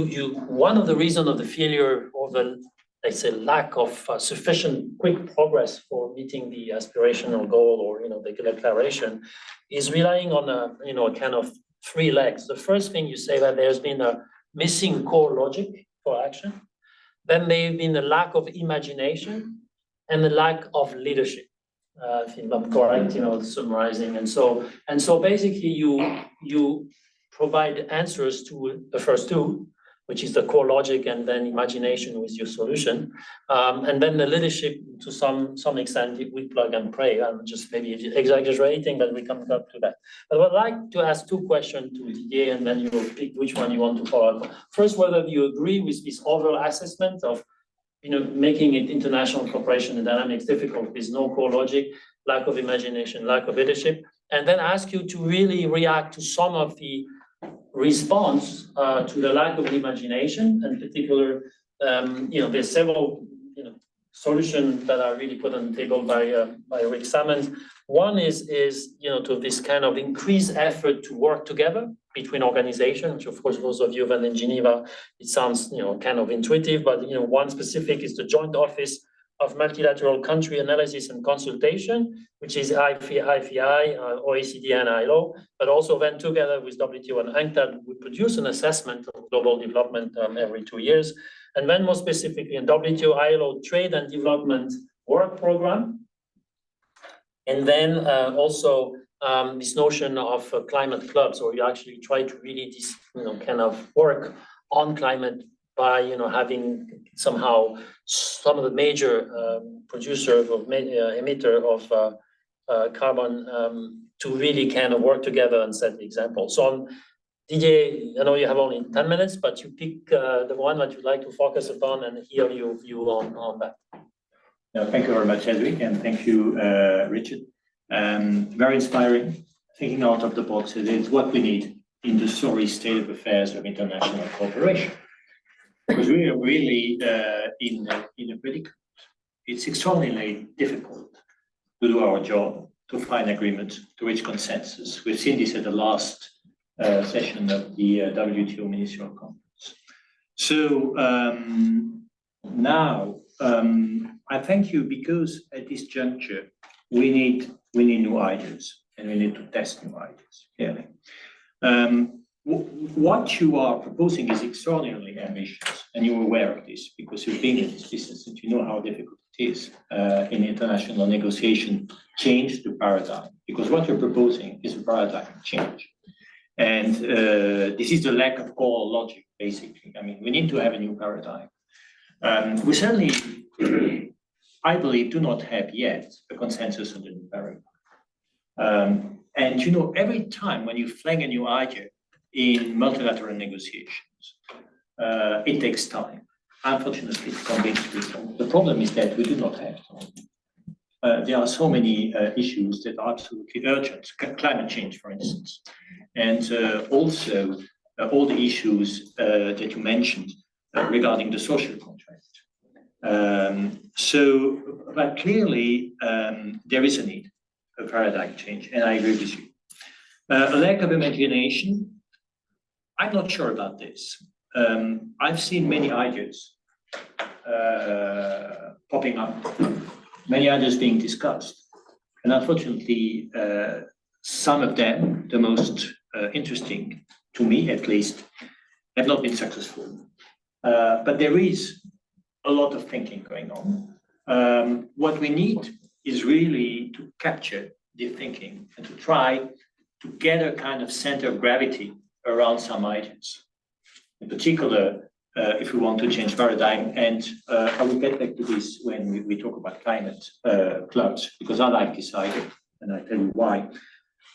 one of the reasons of the failure or the, let's say, lack of sufficient quick progress for meeting the aspirational goal or the declaration is relying on a kind of 3 legs. The first thing you say that there's been a missing core logic for action. Then there's been a lack of imagination and the lack of leadership. If I'm correct, summarizing. And so basically you provide answers to the first 2, which is the core logic, and then imagination with your solution. And then the leadership, to some extent, we plug and pray. I'm just maybe exaggerating, but we come up to that. But I'd like to ask 2 questions to Didier, and then you will pick which one you want to follow up. First, whether you agree with this overall assessment of making it international cooperation and dynamics difficult with no core logic, lack of imagination, lack of leadership, and then ask you to really react to some of the response to the lack of imagination, in particular, there's several solutions that are really put on the table by Rick Samans. One is to this kind of increased effort to work together between organizations, which of course those of you who are in Geneva, it sounds kind of intuitive, but one specific is the Joint Office of Multilateral Country Analysis and Consultation, which is IFI, OECD and ILO, but also then together with WTO and UNCTAD, we produce an assessment of global development every 2 years. And then more specifically in WTO ILO Trade and Development Work Program. And then also this notion of climate clubs, where you actually try to really kind of work on climate by having somehow some of the major producers of emitter of carbon to really kind of work together and set the example. So Didier, I know you have only 10 minutes, but you pick the one that you'd like to focus upon and hear your view on that. Thank you very much, Cédric, and thank you, Richard. Very inspiring, thinking out of the box. It is what we need in the sorry state of affairs of international cooperation. Because we are really in a predicament. It's extraordinarily difficult to do our job, to find agreement, to reach consensus. We've seen this at the last session of the WTO Ministerial Conference. So now I thank you because at this juncture we need new ideas and we need to test new ideas, clearly. What you are proposing is extraordinarily ambitious, and you're aware of this because you've been in this business and you know how difficult it is in international negotiation, change the paradigm, because what you're proposing is a paradigm change. And this is the lack of core logic, basically. I mean, we need to have a new paradigm. We certainly, I believe, do not have yet a consensus on the new paradigm. And every time when you flag a new idea in multilateral negotiations, it takes time, unfortunately, to convince people. The problem is that we do not have time. There are so many issues that are absolutely urgent, climate change, for instance, and also all the issues that you mentioned regarding the social contract. But clearly, there is a need, a paradigm change, and I agree with you. A lack of imagination, I'm not sure about this. I've seen many ideas popping up, many ideas being discussed. And unfortunately, some of them, the most interesting, to me at least, have not been successful. But there is a lot of thinking going on. What we need is really to capture the thinking and to try to get a kind of center of gravity around some ideas. In particular, if we want to change paradigm, and I will get back to this when we talk about climate clubs, because I like this idea, and I tell you why.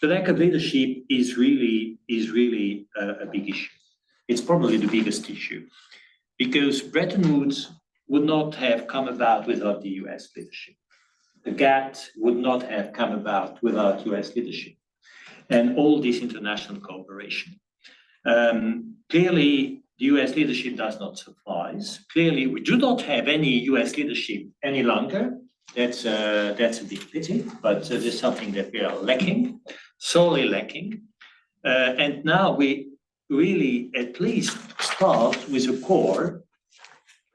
The lack of leadership is really a big issue. It's probably the biggest issue, because Bretton Woods would not have come about without the US leadership. The GATT would not have come about without US leadership, and all this international cooperation. Clearly, the US leadership does not suffice. Clearly, we do not have any US leadership any longer. That's a big pity, but there's something that we are lacking, sorely lacking. And now we really at least start with a core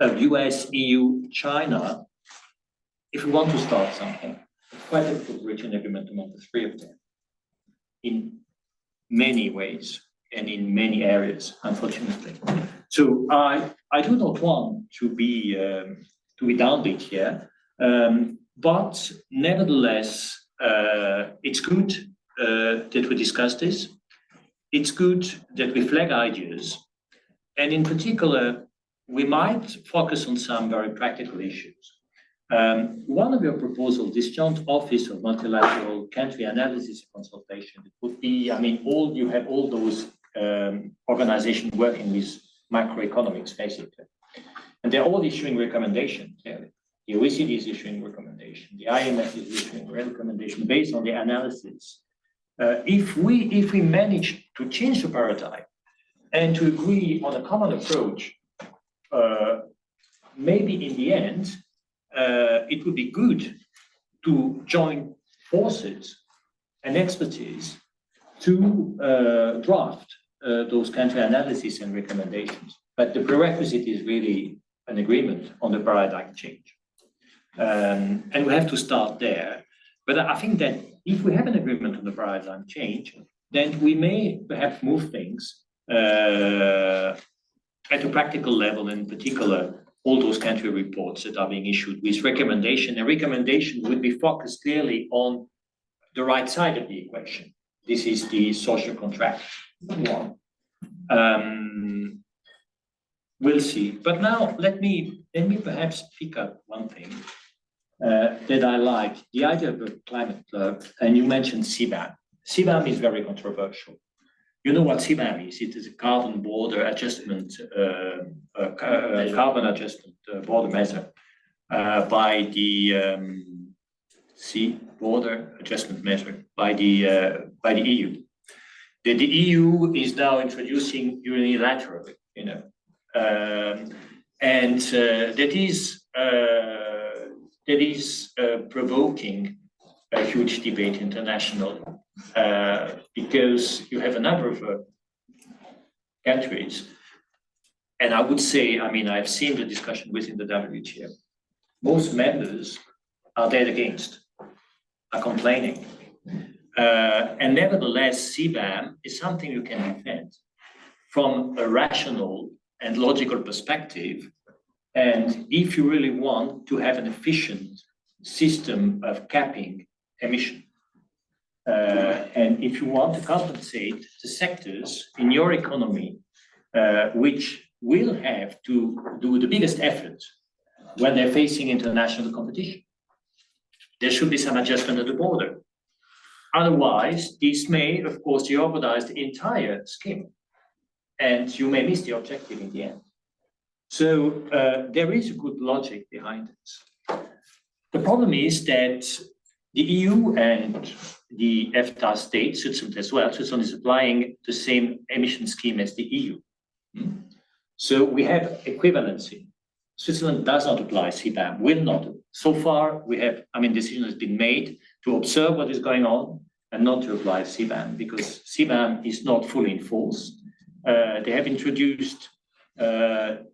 of US, EU, China. If we want to start something, it's quite difficult to reach an agreement among the three of them in many ways and in many areas, unfortunately. So I do not want to be downbeat here, but nevertheless, it's good that we discuss this. It's good that we flag ideas, and in particular, we might focus on some very practical issues. One of your proposals, this joint office of multilateral country analysis consultation, it would be, I mean, you have all those organizations working with macroeconomics, basically. And they're all issuing recommendations, clearly. The OECD is issuing recommendations, the IMF is issuing recommendations based on the analysis. If we manage to change the paradigm and to agree on a common approach, maybe in the end, it would be good to join forces and expertise to draft those country analysis and recommendations. But the prerequisite is really an agreement on the paradigm change. And we have to start there. But I think that if we have an agreement on the paradigm change, then we may perhaps move things at a practical level, in particular, all those country reports that are being issued with recommendation. A recommendation would be focused clearly on the right side of the equation. This is the social contract one. We'll see. But now let me perhaps pick up one thing that I like, the idea of a climate club, and you mentioned CBAM. CBAM is very controversial. You know what CBAM is? It is a carbon border adjustment, carbon adjustment border measure by the border adjustment measure by the EU. The EU is now introducing unilaterally, you know, and that is provoking a huge debate internationally. Because you have a number of countries, and I would say, I mean, I've seen the discussion within the WTO. Most members are dead against, are complaining. And nevertheless, CBAM is something you can defend from a rational and logical perspective. And if you really want to have an efficient system of capping emission, and if you want to compensate the sectors in your economy, which will have to do the biggest effort when they're facing international competition, there should be some adjustment at the border. Otherwise, this may, of course, jeopardize the entire scheme, and you may miss the objective in the end. So there is a good logic behind it. The problem is that the EU and the EFTA states, Switzerland as well, Switzerland is applying the same emission scheme as the EU. So we have equivalency. Switzerland does not apply CBAM, will not. So far, we have, I mean, decision has been made to observe what is going on and not to apply CBAM because CBAM is not fully in force. They have introduced the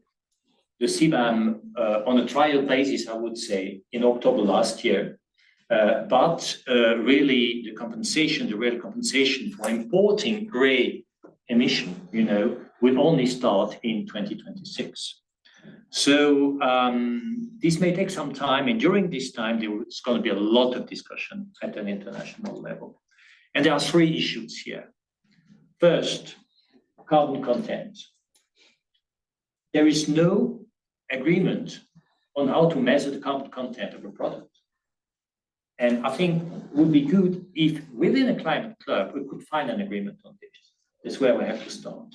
CBAM on a trial basis, I would say, in October last year. But really the compensation, the real compensation for importing gray emission, you know, will only start in 2026. So this may take some time, and during this time, there's going to be a lot of discussion at an international level. And there are three issues here. First, carbon content. There is no agreement on how to measure the carbon content of a product. And I think it would be good if within a climate club, we could find an agreement on this. That's where we have to start.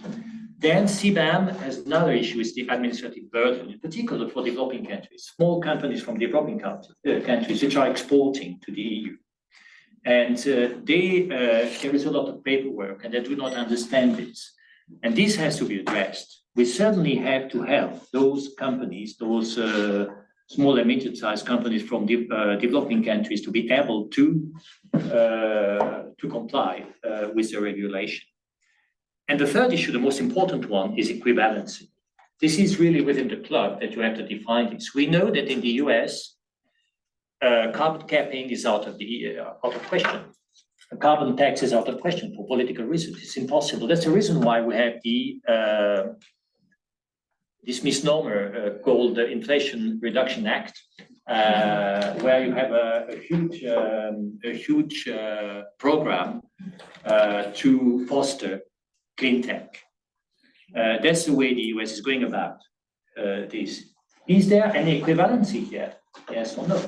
Then CBAM has another issue, is the administrative burden, in particular for developing countries, small companies from developing countries which are exporting to the EU. And there is a lot of paperwork and they do not understand this. And this has to be addressed. We certainly have to help those companies, those small and medium-sized companies from developing countries to be able to comply with the regulation. And the third issue, the most important one, is equivalency. This is really within the club that you have to define this. We know that in the US, carbon capping is out of question. A carbon tax is out of question for political reasons. It's impossible. That's the reason why we have this misnomer called the Inflation Reduction Act, where you have a huge program to foster clean tech. That's the way the US is going about this. Is there any equivalency here? Yes or no?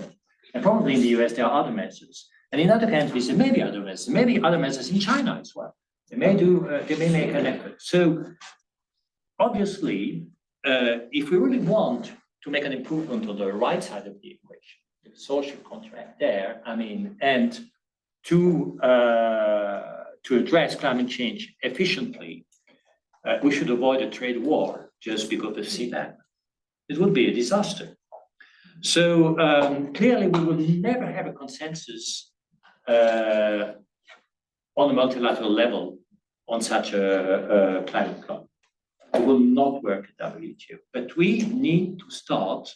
And probably in the US there are other measures. And in other countries there may be other measures, maybe other measures in China as well. They may make an effort. So obviously, if we really want to make an improvement on the right side of the equation, the social contract there, I mean, and to address climate change efficiently, we should avoid a trade war just because of CBAM. It would be a disaster. So clearly, we will never have a consensus on a multilateral level on such a climate club. It will not work at WTO, but we need to start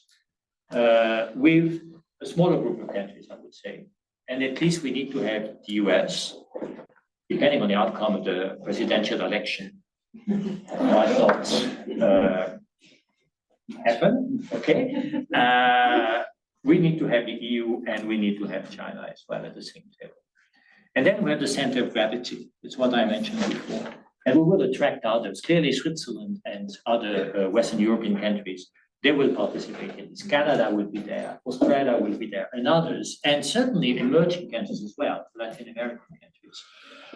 with a smaller group of countries, I would say. And at least we need to have the US, depending on the outcome of the presidential election, might not happen, okay? We need to have the EU and we need to have China as well at the same table. And then we have the center of gravity. It's what I mentioned before. And we will attract others. Clearly, Switzerland and other Western European countries, they will participate in this. Canada will be there, Australia will be there, and others, and certainly emerging countries as well, Latin American countries.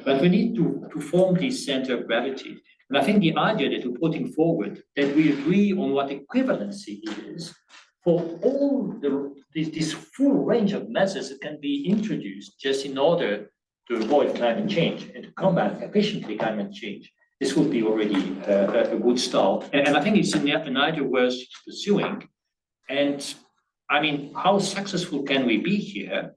But we need to form this center of gravity. And I think the idea that we're putting forward, that we agree on what equivalency is for all this full range of measures that can be introduced just in order to avoid climate change and to combat efficiently climate change. This would be already a good start. And I think it's an idea worth pursuing. And I mean, how successful can we be here?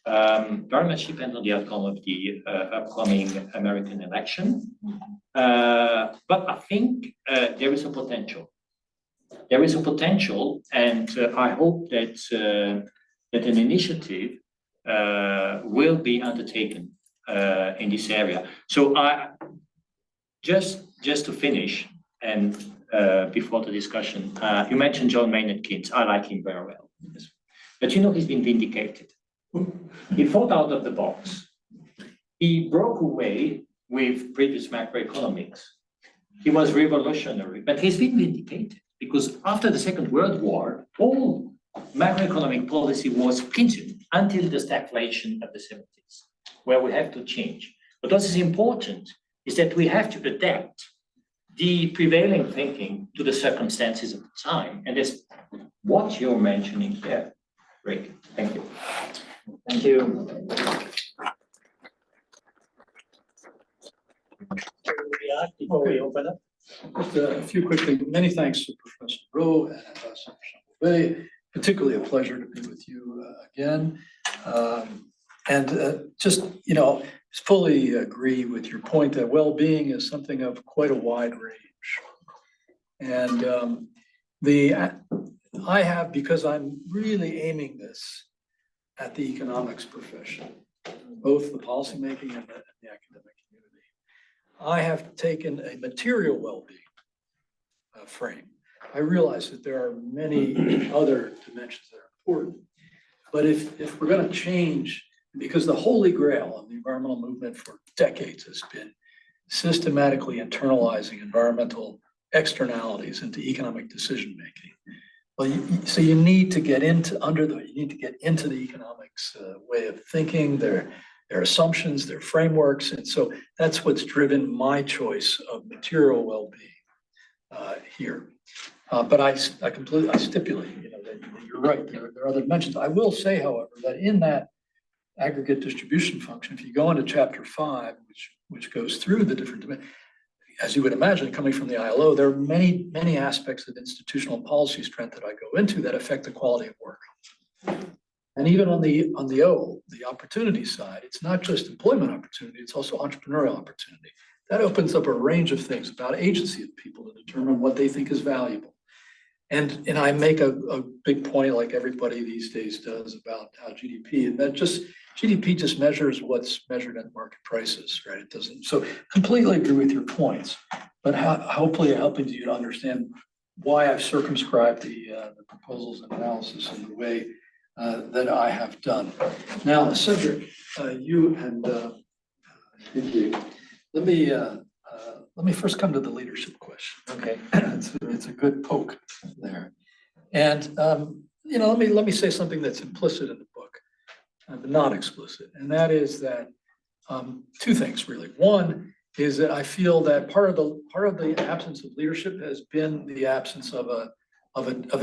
Very much depends on the outcome of the upcoming American election. But I think there is a potential. There is a potential, and I hope that that an initiative will be undertaken in this area. So just to finish, and before the discussion, you mentioned John Maynard Keynes. I like him very well, but you know he's been vindicated. He thought out of the box. He broke away with previous macroeconomics. He was revolutionary, but he's been vindicated because after the Second World War, all macroeconomic policy was Keynesian until the stagflation of the 70s, where we have to change. But what is important is that we have to adapt the prevailing thinking to the circumstances of the time. And that's what you're mentioning here. Rick, thank you. Thank you. Before we open up. Just a few quick things. Many thanks to Professor Rowe and Ambassador Chambovey. Particularly a pleasure to be with you again. Just, you know, fully agree with your point that well-being is something of quite a wide range. And I have, because I'm really aiming this at the economics profession, both the policymaking and the academic community, I have taken a material well-being frame. I realize that there are many other dimensions that are important, but if we're going to change, because the holy grail of the environmental movement for decades has been systematically internalizing environmental externalities into economic decision-making. Well, so you need to get into the economics way of thinking, their assumptions, their frameworks, and so that's what's driven my choice of material well-being here. But I stipulate, you know, that you're right. There are other dimensions. I will say, however, that in that aggregate distribution function, if you go into chapter 5, which goes through the different dimensions, as you would imagine, coming from the ILO, there are many aspects of institutional and policy strength that I go into that affect the quality of work. And even on the opportunity side, it's not just employment opportunity, it's also entrepreneurial opportunity. That opens up a range of things about agency of people to determine what they think is valuable. And I make a big point, like everybody these days does, about how GDP, and that GDP just measures what's measured at market prices, right? It doesn't, so completely agree with your points, but hopefully helping you to understand why I've circumscribed the proposals and analysis in the way that I have done. Now, Cedric, you and Didier, let me first come to the leadership question. Okay, it's a good poke there, and you know, let me say something that's implicit in the book, but not explicit, and that is that two things really. One is that I feel that part of the absence of leadership has been the absence of a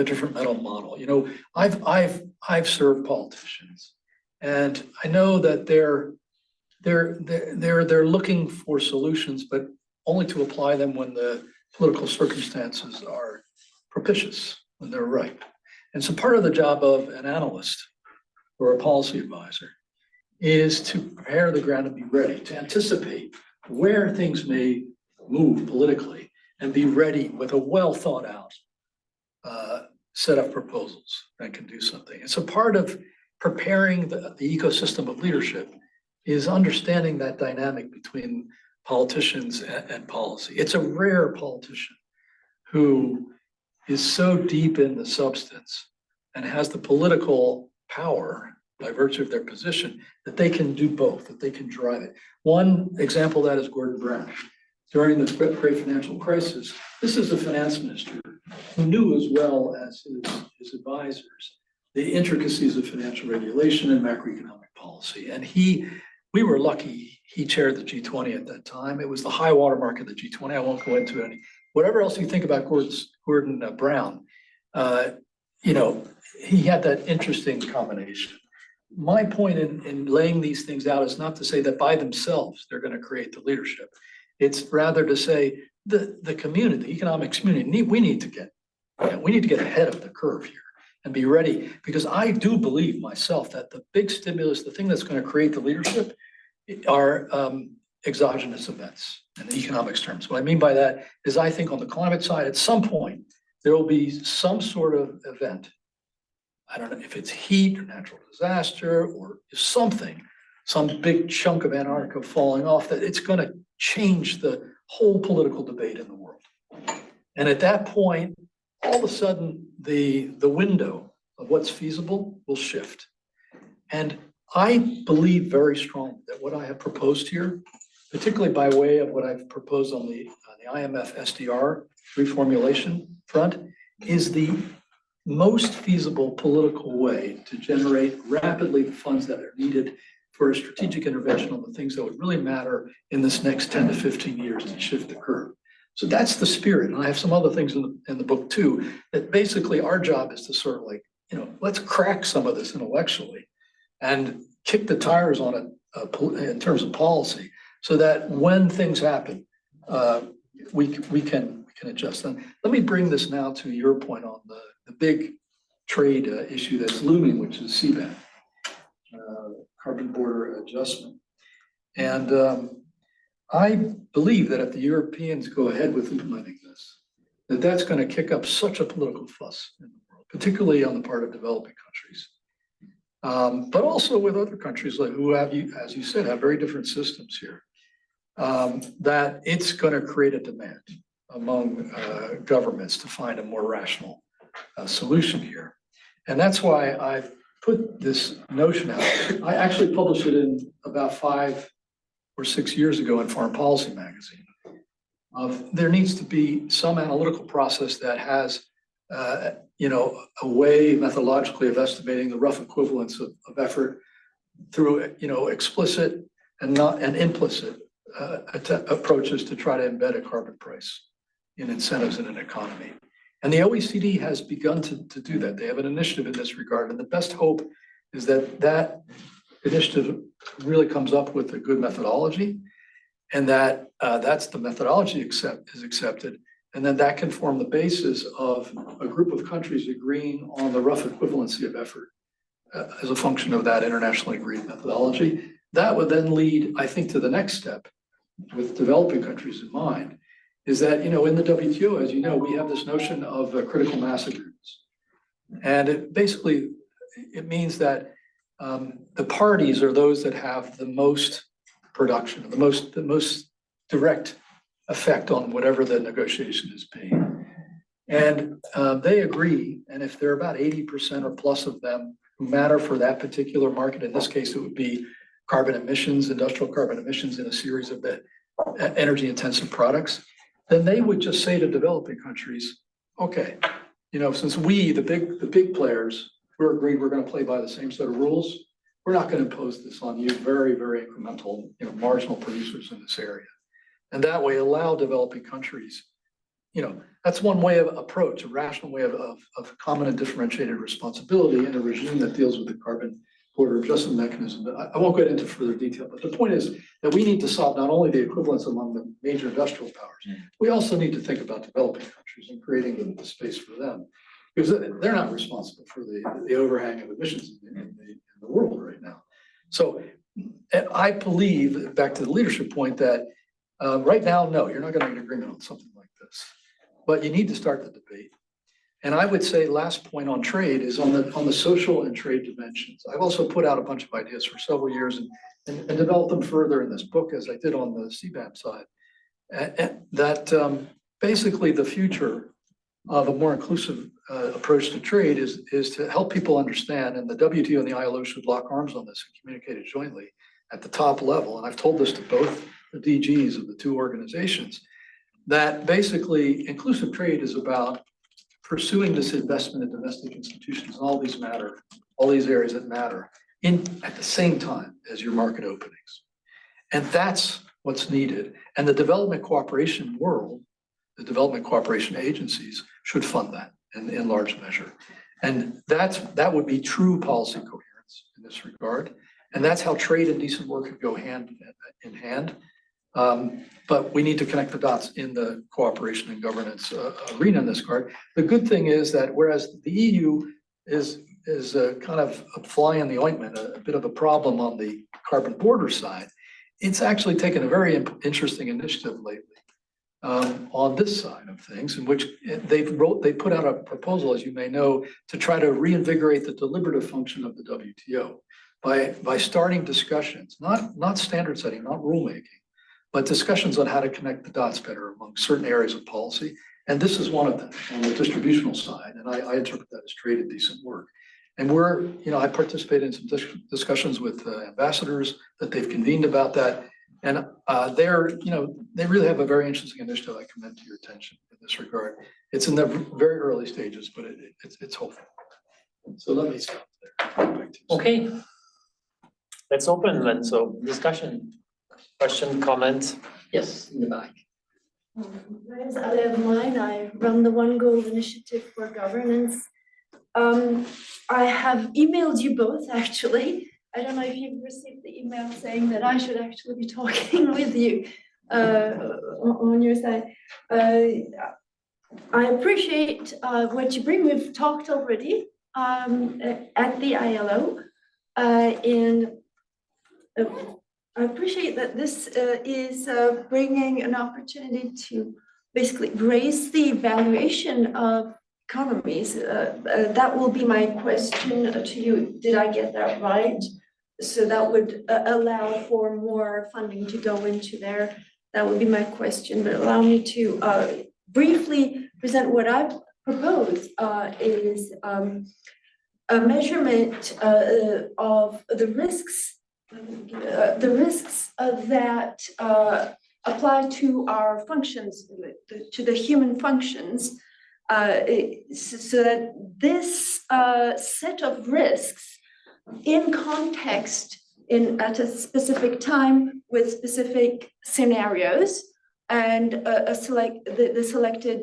different mental model. You know, I've served politicians, and I know that they're looking for solutions, but only to apply them when the political circumstances are propitious, when they're right. And so part of the job of an analyst or a policy advisor is to prepare the ground and be ready, to anticipate where things may move politically and be ready with a well thought out set of proposals that can do something. And so part of preparing the ecosystem of leadership is understanding that dynamic between politicians and policy. It's a rare politician who is so deep in the substance and has the political power by virtue of their position that they can do both, that they can drive it. One example of that is Gordon Brown. During the great financial crisis, this is a finance minister who knew as well as his advisors the intricacies of financial regulation and macroeconomic policy. And we were lucky he chaired the G20 at that time. It was the high watermark of the G20. I won't go into any, whatever else you think about Gordon Brown, he had that interesting combination. My point in laying these things out is not to say that by themselves they're going to create the leadership. It's rather to say the community, the economic community, we need to get ahead of the curve here and be ready, because I do believe myself that the big stimulus, the thing that's going to create the leadership, are exogenous events in economics terms. What I mean by that is I think on the climate side, at some point, there will be some sort of event. I don't know if it's heat or natural disaster or something, some big chunk of Antarctica falling off, that it's going to change the whole political debate in the world. And at that point, all of a sudden, the window of what's feasible will shift. And I believe very strongly that what I have proposed here, particularly by way of what I've proposed on the IMF SDR reformulation front, is the most feasible political way to generate rapidly the funds that are needed for a strategic intervention on the things that would really matter in this next 10 to 15 years to shift the curve. So that's the spirit. And I have some other things in the book too, that basically our job is to sort of like, let's crack some of this intellectually and kick the tires on it in terms of policy, so that when things happen, we can adjust. And let me bring this now to your point on the big trade issue that's looming, which is CBAM, carbon border adjustment. And I believe that if the Europeans go ahead with implementing this, that's going to kick up such a political fuss in the world, particularly on the part of developing countries, but also with other countries who have, as you said, have very different systems here, that it's going to create a demand among governments to find a more rational solution here. And that's why I've put this notion out. I actually published it in about 5 or 6 years ago in Foreign Policy magazine. There needs to be some analytical process that has, a way methodologically of estimating the rough equivalence of effort through, explicit and implicit approaches to try to embed a carbon price in incentives in an economy. And the OECD has begun to do that. They have an initiative in this regard. And the best hope is that initiative really comes up with a good methodology, and that's the methodology is accepted. And then that can form the basis of a group of countries agreeing on the rough equivalency of effort as a function of that internationally agreed methodology. That would then lead, I think, to the next step with developing countries in mind, is that, in the WTO, as you know, we have this notion of critical mass agreements. And it means that the parties are those that have the most production, the most direct effect on whatever the negotiation is being. And they agree, and if there are about 80% or plus of them who matter for that particular market, in this case, it would be carbon emissions, industrial carbon emissions in a series of the energy intensive products, then they would just say to developing countries, okay, since we, the big players, we're agreed we're going to play by the same set of rules, we're not going to impose this on you very, very incremental, marginal producers in this area. And that way allow developing countries, that's one way of approach, a rational way of common and differentiated responsibility in a regime that deals with the carbon border adjustment mechanism. But I won't get into further detail, but the point is that we need to solve not only the equivalence among the major industrial powers, we also need to think about developing countries and creating the space for them. because they're not responsible for the overhang of emissions in the world right now. So I believe, back to the leadership point, that right now, no, you're not going to get agreement on something like this, but you need to start the debate. And I would say last point on trade is on the social and trade dimensions. I've also put out a bunch of ideas for several years and developed them further in this book as I did on the CBAM side. That basically the future of a more inclusive approach to trade is to help people understand, and the WTO and the ILO should lock arms on this and communicate it jointly at the top level. And I've told this to both the DGs of the two organizations, that basically inclusive trade is about pursuing this investment in domestic institutions and all these areas that matter at the same time as your market openings. And that's what's needed. And the development cooperation world, the development cooperation agencies should fund that in large measure. And that would be true policy coherence in this regard. And that's how trade and decent work could go hand in hand. But we need to connect the dots in the cooperation and governance arena in this regard. The good thing is that whereas the EU is kind of a fly in the ointment, a bit of a problem on the carbon border side, it's actually taken a very interesting initiative lately on this side of things, in which they put out a proposal, as you may know, to try to reinvigorate the deliberative function of the WTO by starting discussions, not standard setting, not rulemaking, but discussions on how to connect the dots better among certain areas of policy. And this is one of them on the distributional side. And I interpret that as trade and decent work. And I participated in some discussions with ambassadors that they've convened about that. And they really have a very interesting initiative I commend to your attention in this regard. It's in the very early stages, but it's hopeful. So let me stop there. Okay. Let's open then. So discussion. Question, comment? Yes, in the back. My name is Alea Mine. I run the One Goal Initiative for Governance. I have emailed you both, actually. I don't know if you've received the email saying that I should actually be talking with you on your side. I appreciate what you bring. We've talked already at the ILO, and I appreciate that this is bringing an opportunity to basically raise the valuation of economies. That will be my question to you. Did I get that right? So that would allow for more funding to go into there. That would be my question, but allow me to briefly present what I propose is a measurement of the risks that apply to our functions, to the human functions, so that this set of risks in context at a specific time with specific scenarios and the selected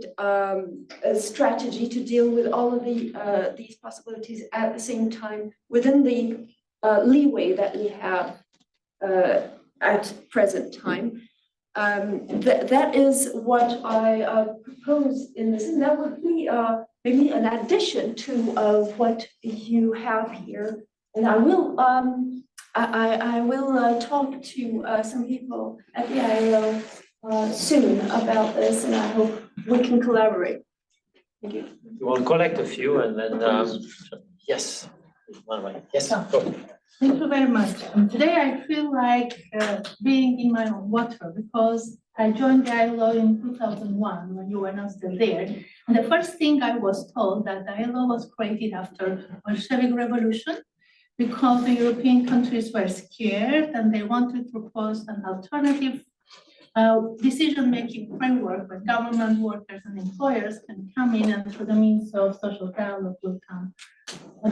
strategy to deal with all of these possibilities at the same time within the leeway that we have at present time. That is what I propose in this, and that would be maybe an addition to what you have here. And I will talk to some people at the ILO soon about this, and I hope we can collaborate. Thank you. We'll collect a few and then yes. Yes. Go. Thank you very much. Today I feel like being in my own water because I joined the ILO in 2001 when you were not still there. And the first thing I was told that the ILO was created after the Bolshevik Revolution because the European countries were scared and they wanted to propose an alternative decision-making framework where government workers and employers can come in and through the means of social dialogue will come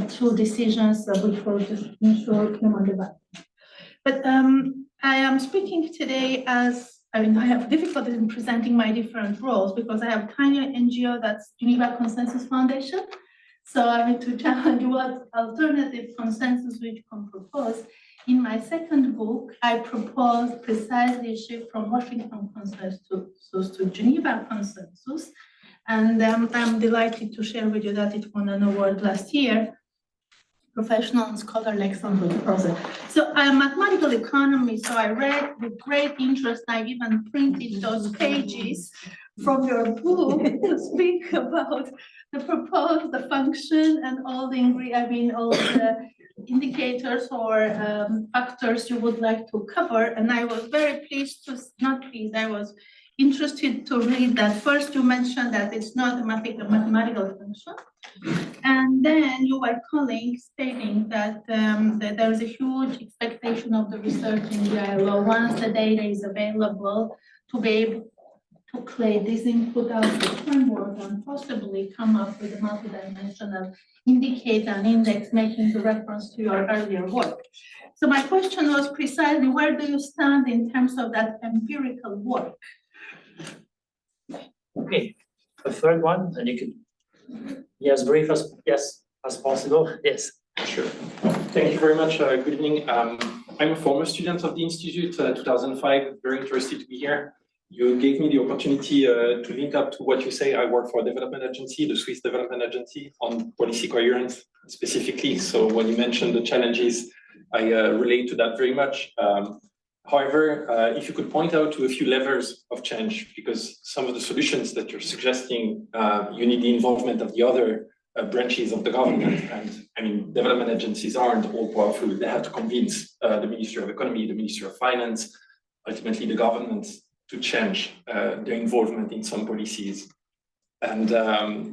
to decisions which will just ensure human development. But I am speaking today I have difficulties in presenting my different roles because I have a tiny NGO that's Geneva Consensus Foundation. So I need to challenge what alternative consensus we can propose. In my second book, I propose precisely a shift from Washington consensus to Geneva consensus And I'm delighted to share with you that it won an award last year, Professional and Scholarly Example Project. So I'm a mathematical economist, so I read with great interest. I even printed those pages from your book to speak about the function and all the all the indicators or factors you would like to cover. And I was very pleased to, not pleased, I was interested to read that. First, you mentioned that it's not a mathematical function. And then you were calling, stating that, that there is a huge expectation of the research in the ILO once the data is available to be able to create this input output framework and possibly come up with a multidimensional indicator and index making the reference to your earlier work. So my question was precisely, where do you stand in terms of that empirical work? Okay, the third one, and you can be as brief as possible. Yes. Sure. Thank you very much. Good evening. I'm a former student of the Institute, 2005, very interested to be here. You gave me the opportunity to link up to what you say. I work for a development agency, the Swiss Development Agency, on policy coherence specifically. So when you mentioned the challenges, I relate to that very much. However, if you could point out to a few levers of change, because some of the solutions that you're suggesting, you need the involvement of the other branches of the government. And I mean, development agencies aren't all powerful. They have to convince the Ministry of Economy, the Ministry of Finance, ultimately the government to change their involvement in some policies. And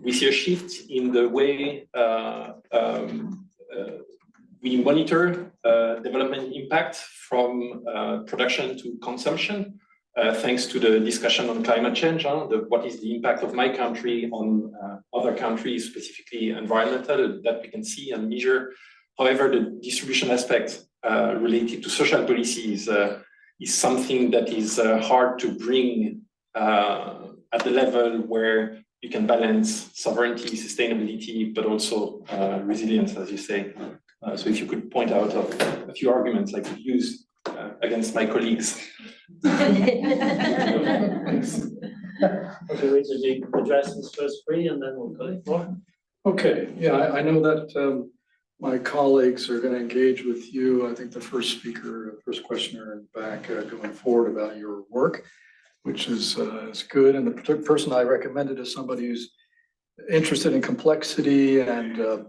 we see a shift in the way we monitor development impact from production to consumption, thanks to the discussion on climate change, what is the impact of my country on other countries, specifically environmental, that we can see and measure. However, the distribution aspect related to social policies is something that is hard to bring at the level where you can balance sovereignty, sustainability, but also resilience, as you say. So if you could point out a few arguments I could use against my colleagues. Okay, Richard, you address this first three and then we'll collect more. Okay, yeah, I know that my colleagues are going to engage with you. I think the first speaker, first questioner in the back going forward about your work, which is good. And the person I recommended is somebody who's interested in complexity and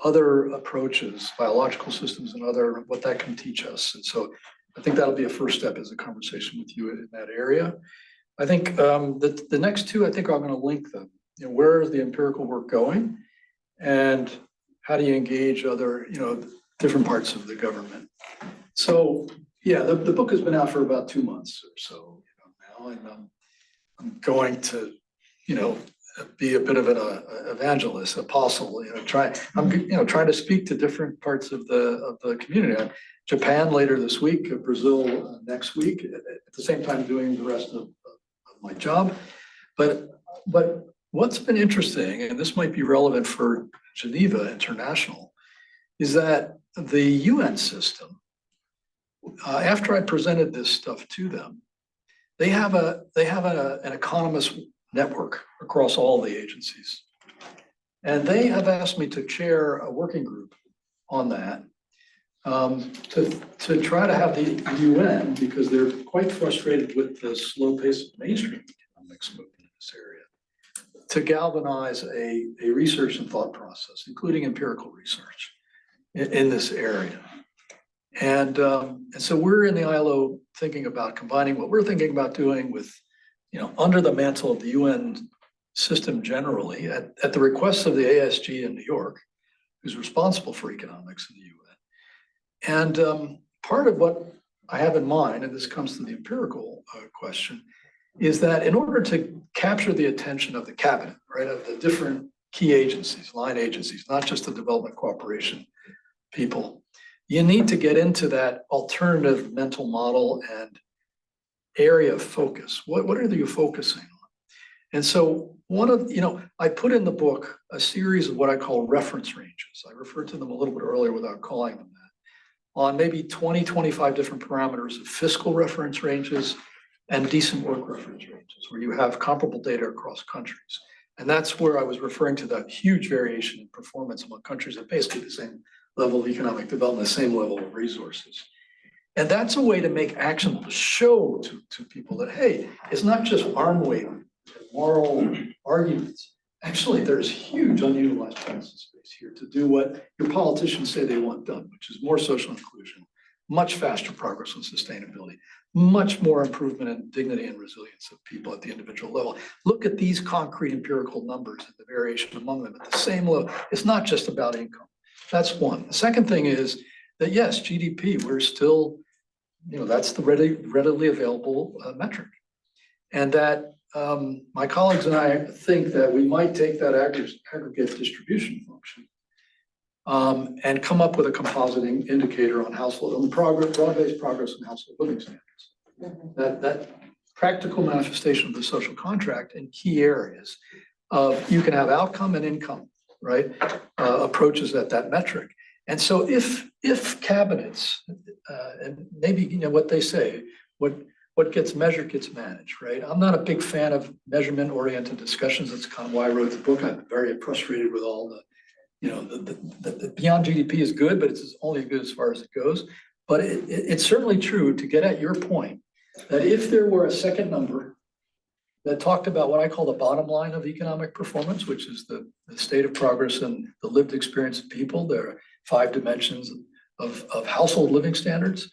other approaches, biological systems and other, what that can teach us. And so I think that'll be a first step, is a conversation with you in that area. I think the next two, I think I'm going to link them. Where is the empirical work going? And how do you engage other, different parts of the government? So yeah, the book has been out for about 2 months or so now, and I'm going to, be a bit of an evangelist, apostle. Trying to speak to different parts of the community. Japan later this week, Brazil next week. At the same time, doing the rest of my job. But what's been interesting, and this might be relevant for Geneva International, is that the UN system, after I presented this stuff to them, they have an economist network across all the agencies. And they have asked me to chair a working group on that to try to have the UN, because they're quite frustrated with the slow pace of mainstream economics movement in this area, to galvanize a research and thought process, including empirical research in this area. And so we're in the ILO thinking about combining what we're thinking about doing with, under the mantle of the UN system generally, at the request of the ASG in New York, who's responsible for economics in the UN. And part of what I have in mind, and this comes to the empirical question, is that in order to capture the attention of the cabinet, right, of the different key agencies, line agencies, not just the development cooperation people, you need to get into that alternative mental model and area of focus. What are you focusing on? And so I put in the book a series of what I call reference ranges. I referred to them a little bit earlier without calling them that, on maybe 20, 25 different parameters of fiscal reference ranges and decent work reference ranges, where you have comparable data across countries. And that's where I was referring to that huge variation in performance among countries at basically the same level of economic development, the same level of resources. And that's a way to make actionable, to show to people that, hey, it's not just arm waving, moral arguments. Actually, there's huge unutilized policy space here to do what your politicians say they want done, which is more social inclusion, much faster progress on sustainability, much more improvement in dignity and resilience of people at the individual level. Look at these concrete empirical numbers and the variation among them at the same level. It's not just about income. That's one. The second thing is that yes, GDP, we're still, that's the readily available metric. And that my colleagues and I think that we might take that aggregate distribution function and come up with a compositing indicator on household progress, broad-based progress in household living standards. That practical manifestation of the social contract in key areas of you can have outcome and income, right? Approaches at that metric. And so if cabinets and maybe what they say, what gets measured gets managed, right? I'm not a big fan of measurement-oriented discussions. That's kind of why I wrote the book. I'm very frustrated with all the the beyond GDP is good, but it's only good as far as it goes. But it's certainly true, to get at your point, that if there were a second number that talked about what I call the bottom line of economic performance, which is the state of progress and the lived experience of people, there are 5 dimensions of household living standards,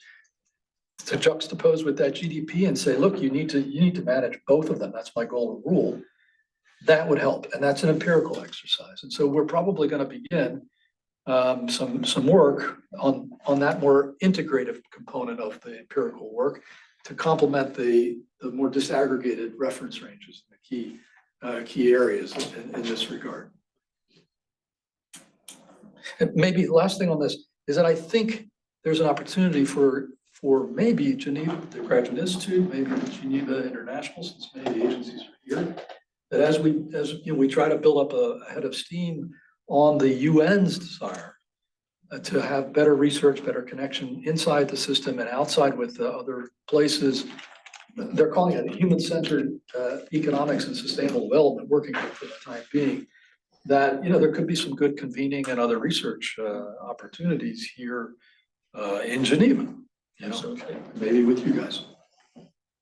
to juxtapose with that GDP and say, look, you need to manage both of them. That's my golden rule. That would help, and that's an empirical exercise. And so we're probably going to begin some work on that more integrative component of the empirical work to complement the more disaggregated reference ranges, the key areas in this regard. And maybe the last thing on this is that I think there's an opportunity for maybe Geneva, the Graduate Institute, maybe Geneva International, since many of the agencies are here, that as we try to build up a head of steam on the UN's desire to have better research, better connection inside the system and outside with other places. They're calling it human-centered economics and sustainable development working group for the time being. That there could be some good convening and other research opportunities here in Geneva. Absolutely. Maybe with you guys.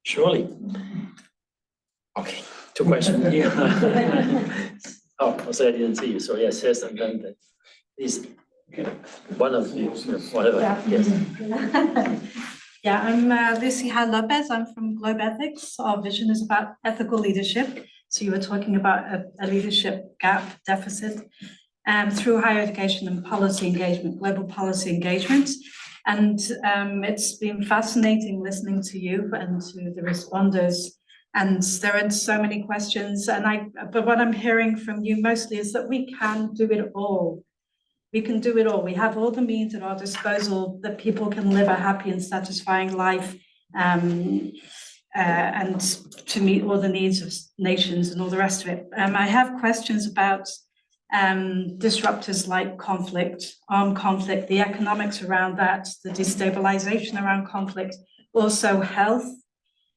Surely. Okay, 2 questions. Yeah. Oh, Jose, I didn't see you. So yes, and then please, one of you, whatever. Yes. Yeah, I'm Lucy Lopez. I'm from Globe Ethics. Our vision is about ethical leadership. So you were talking about a leadership gap deficit through higher education and policy engagement, global policy engagement. And it's been fascinating listening to you and to the responders. And there are so many questions. But what I'm hearing from you mostly is that we can do it all. We can do it all. We have all the means at our disposal that people can live a happy and satisfying life and to meet all the needs of nations and all the rest of it. I have questions about disruptors like conflict, armed conflict, the economics around that, the destabilization around conflict, also health,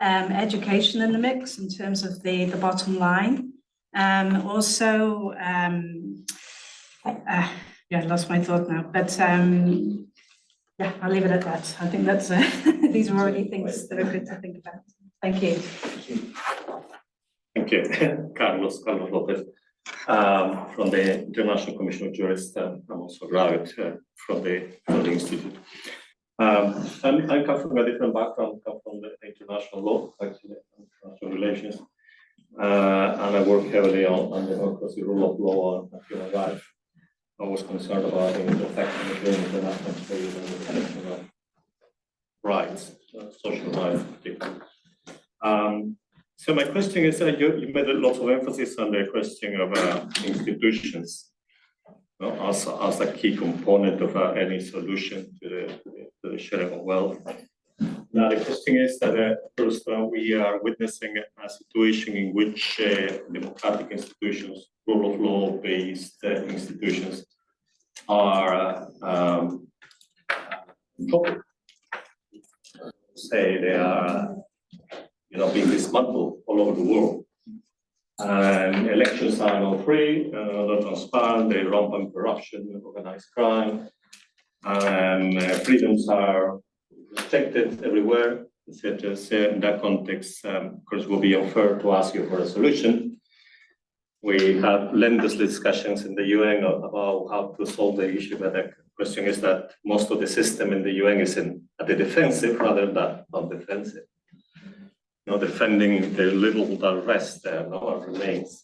education in the mix in terms of the bottom line. Also, I lost my thought now, but yeah, I'll leave it at that. I think that's these are already things that are good to think about. Thank you. Thank you, Carlos Lopez, from the International Commission of Jurists. I'm also a graduate from the Institute. I come from a different background, come from the international law, actually, international relations, and I work heavily on the rule of law and human rights. I was concerned about the intersection between international trade and international rights, social rights particularly. So my question is, you made a lot of emphasis on the question of institutions as a key component of any solution to the sharing of wealth. Now the question is that first we are witnessing a situation in which democratic institutions, rule of law based institutions are say they are being dismantled all over the world, and elected elections are not free, not transparent, they rampant corruption, organized crime, freedoms are restricted everywhere, etc. So in that context, of course, will be unfair to ask you for a solution. We have lengthy discussions in the UN about how to solve the issue, but the question is that most of the system in the UN is at the defensive rather than non-defensive. Defending the little that rest remains.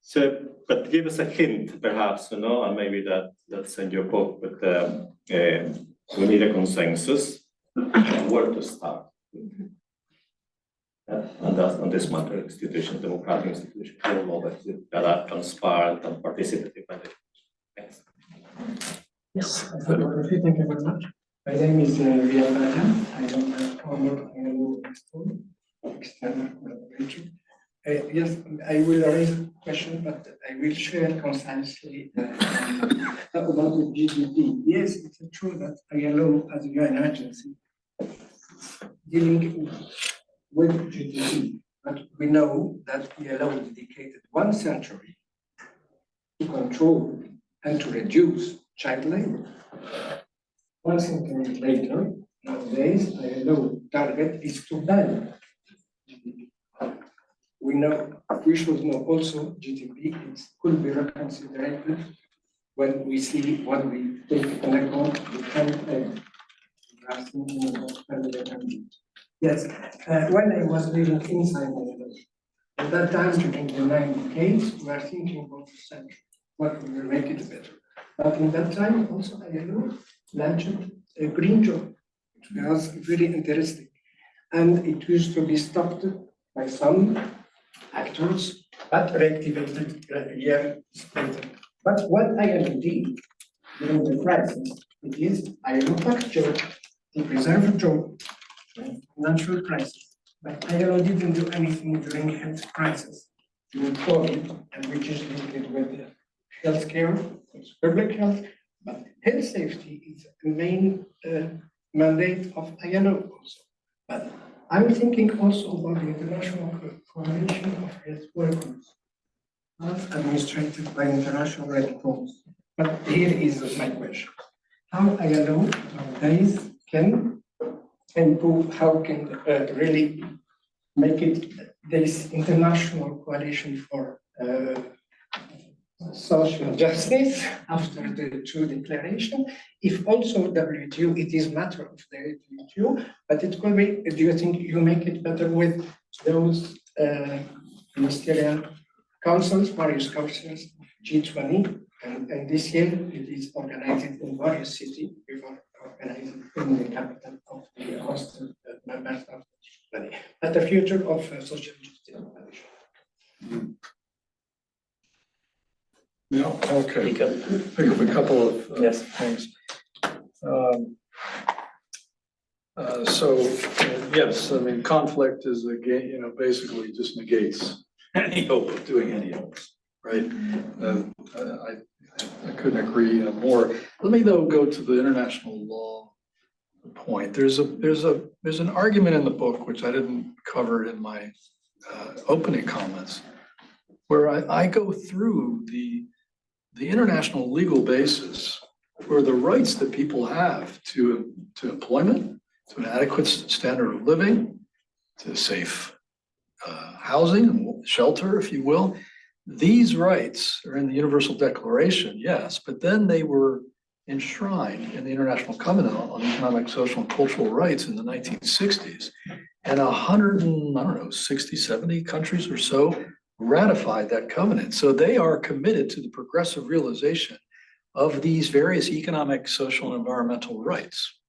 So, but give us a hint, perhaps, and maybe that's in your book, but we need a consensus on where to start. On this matter, institutions, democratic institutions, that are transparent and participative. Thanks. Yes, thank you very much. My name is Richard Samans. I am a former external collaborator. Yes, I will raise a question, but I will share concisely about the GDP. Yes, it's true that ILO as a UN agency dealing with GDP, but we know that ILO dedicated 1 century to control and to reduce child labor. 1 century later, nowadays, ILO target is to ban GDP. We should know also GDP could be reconsidered when we take into account the current Yes, when I was living inside ILO, at that time during the 90s, we were thinking about the century, what will make it better. But in that time, also ILO launched a green job, which was very interesting. And it used to be stopped by some actors, but reactivated years later. But what ILO did during the crisis, it is ILO backed job to preserve a job, natural crisis. But ILO didn't do anything during health crisis, during COVID, and which is linked with healthcare, it's public health, but health safety is the main mandate of ILO also. But I'm thinking also about the International Coalition of Health Workers, administrated by International Red Cross. But here is my question. How ILO nowadays can improve, how can really make it this international coalition for social justice after the true declaration. If also WTO, it is matter of the WTO, but it could be, do you think you make it better with those ministerial councils, various councils, G20, and this year it is organized in various cities, we were organized in the capital of the host members of G20, but the future of social justice. Yeah, okay. Pick up a couple of things. Yes, I mean, conflict is basically just negates any hope of doing any else, right? I couldn't agree more. Let me though go to the international law point. There's an argument in the book which I didn't cover in my opening comments, where I go through the international legal basis for the rights that people have to employment, to an adequate standard of living, to safe housing and shelter, if you will. These rights are in the Universal Declaration, yes, but then they were enshrined in the International Covenant on Economic, Social, and Cultural Rights in the 1960s. And 60, 70 countries or so ratified that covenant. So they are committed to the progressive realization of these various economic, social, and environmental rights.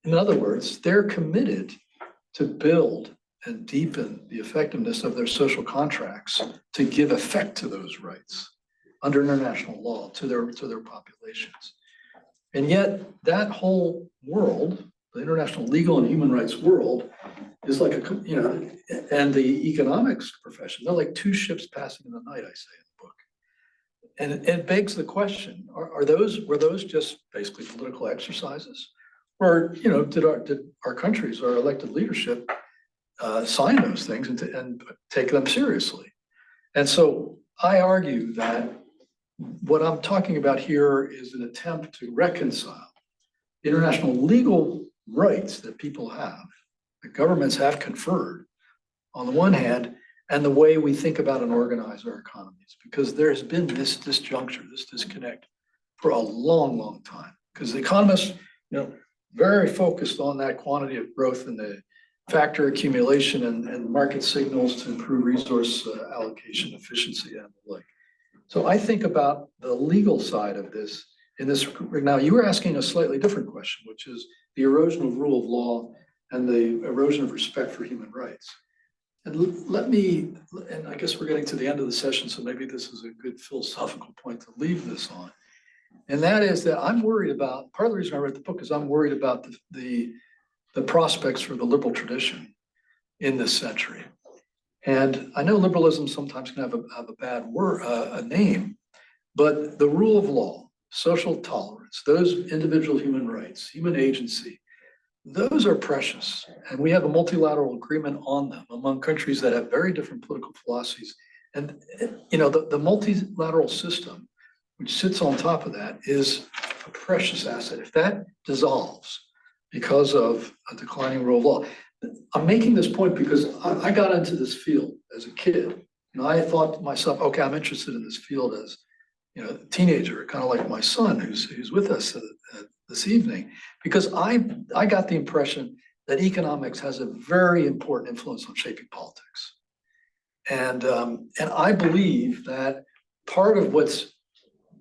In other words, they're committed to build and deepen the effectiveness of their social contracts to give effect to those rights under international law to their populations. And yet that whole world, the international legal and human rights world, is like and the economics profession, they're like two ships passing in the night, I say in the book. And it begs the question, were those just basically political exercises? Or, did our countries, our elected leadership, sign those things and take them seriously. And so I argue that what I'm talking about here is an attempt to reconcile international legal rights that people have, that governments have conferred on the one hand, and the way we think about and organize our economies, because there has been this disjuncture, this disconnect for a long, long time. Because the economists, very focused on that quantity of growth and the factor accumulation and market signals to improve resource allocation efficiency and the like. So I think about the legal side of this in this. Now, you were asking a slightly different question, which is the erosion of rule of law and the erosion of respect for human rights. And and I guess we're getting to the end of the session, so maybe this is a good philosophical point to leave this on. And that is that I'm worried about, part of the reason I read the book is I'm worried about the prospects for the liberal tradition in this century. And I know liberalism sometimes can have a bad word, a name, but the rule of law, social tolerance, those individual human rights, human agency, those are precious. And we have a multilateral agreement on them among countries that have very different political philosophies. And the multilateral system, which sits on top of that, is a precious asset. If that dissolves because of a declining rule of law, I'm making this point because I got into this field as a kid. I thought to myself, okay, I'm interested in this field as a teenager, kind of like my son who's with us this evening, because I got the impression that economics has a very important influence on shaping politics. And I believe that part of what's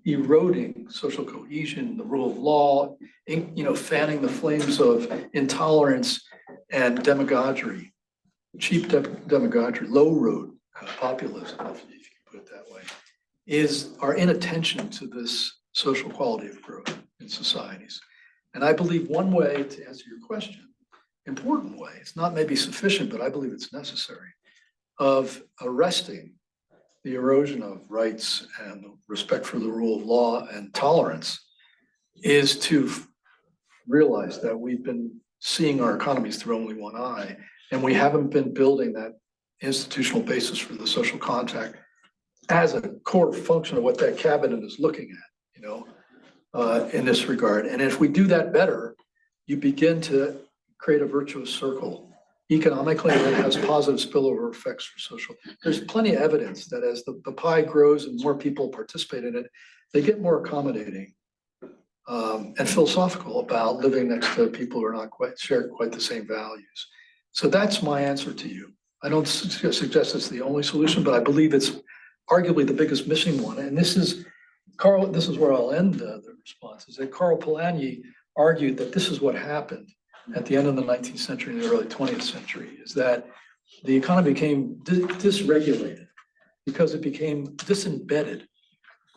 eroding social cohesion, the rule of law, fanning the flames of intolerance and demagoguery, cheap demagoguery, low road populism, if you can put it that way, is our inattention to this social quality of growth in societies. And I believe one way to answer your question, important way, it's not maybe sufficient, but I believe it's necessary, of arresting the erosion of rights and respect for the rule of law and tolerance, is to realize that we've been seeing our economies through only one eye, and we haven't been building that institutional basis for the social contract as a core function of what that cabinet is looking at, in this regard. And if we do that better, you begin to create a virtuous circle economically, and it has positive spillover effects for social. There's plenty of evidence that as the pie grows and more people participate in it, they get more accommodating and philosophical about living next to people who are not share quite the same values. So that's my answer to you. I don't suggest it's the only solution, but I believe it's arguably the biggest missing one. And this is where I'll end the response, is that Karl Polanyi argued that this is what happened at the end of the 19th century and the early 20th century, is that the economy became dysregulated because it became disembedded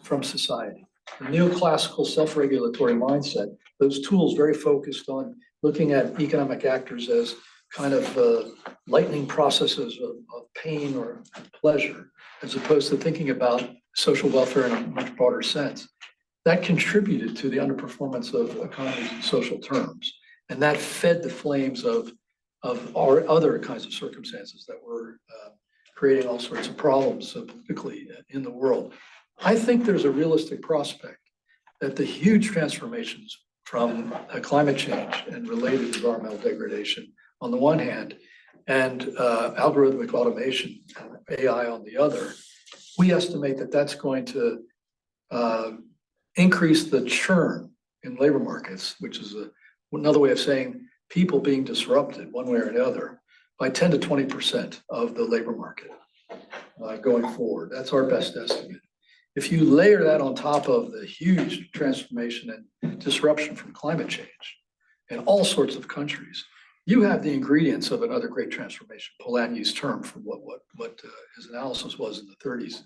from society. The neoclassical self-regulatory mindset, those tools very focused on looking at economic actors as kind of lightning processes of pain or pleasure, as opposed to thinking about social welfare in a much broader sense. That contributed to the underperformance of economies in social terms. And that fed the flames of our other kinds of circumstances that were creating all sorts of problems politically in the world. I think there's a realistic prospect that the huge transformations from climate change and related environmental degradation on the one hand, and algorithmic automation, and AI on the other, we estimate that that's going to increase the churn in labor markets, which is another way of saying people being disrupted one way or another by 10 to 20% of the labor market going forward. That's our best estimate. If you layer that on top of the huge transformation and disruption from climate change in all sorts of countries, you have the ingredients of another great transformation, Polanyi's term for what his analysis was in the 30s.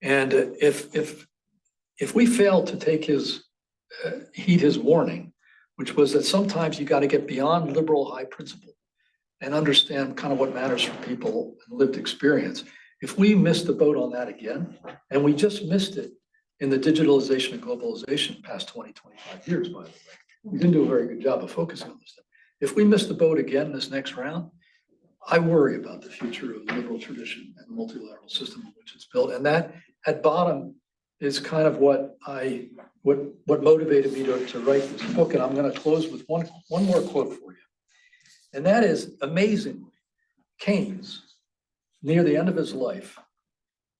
And if we fail to take heed his warning, which was that sometimes you got to get beyond liberal high principle and understand kind of what matters for people and lived experience. If we miss the boat on that again, and we just missed it in the digitalization and globalization past 20, 25 years, by the way, we didn't do a very good job of focusing on this stuff. If we miss the boat again this next round, I worry about the future of the liberal tradition and the multilateral system in which it's built. And that at bottom is kind of what motivated me to write this book. And I'm going to close with one more quote for you. And that is, amazingly, Keynes, near the end of his life,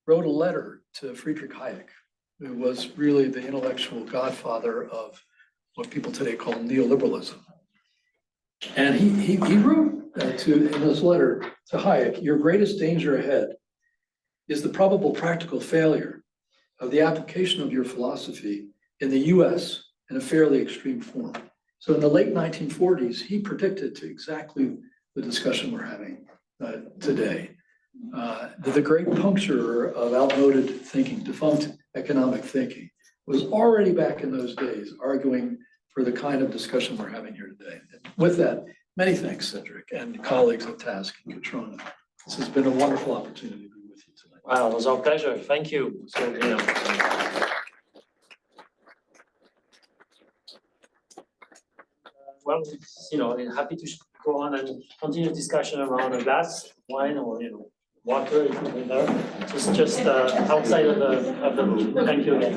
wrote a letter to Friedrich Hayek, who was really the intellectual godfather of what people today call neoliberalism. And he wrote in his letter to Hayek, your greatest danger ahead is the probable practical failure of the application of your philosophy in the US in a fairly extreme form. So in the late 1940s, he predicted to exactly the discussion we're having today. The great puncturer of outmoded thinking, defunct economic thinking, was already back in those days arguing for the kind of discussion we're having here today. And with that, many thanks, Cédric, and colleagues at TASC and Catriona. This has been a wonderful opportunity to be with you tonight. Wow, it was our pleasure. Thank you. So, well, happy to go on and continue discussion around a glass, wine, or water if you prefer. Just outside of the room. Thank you again.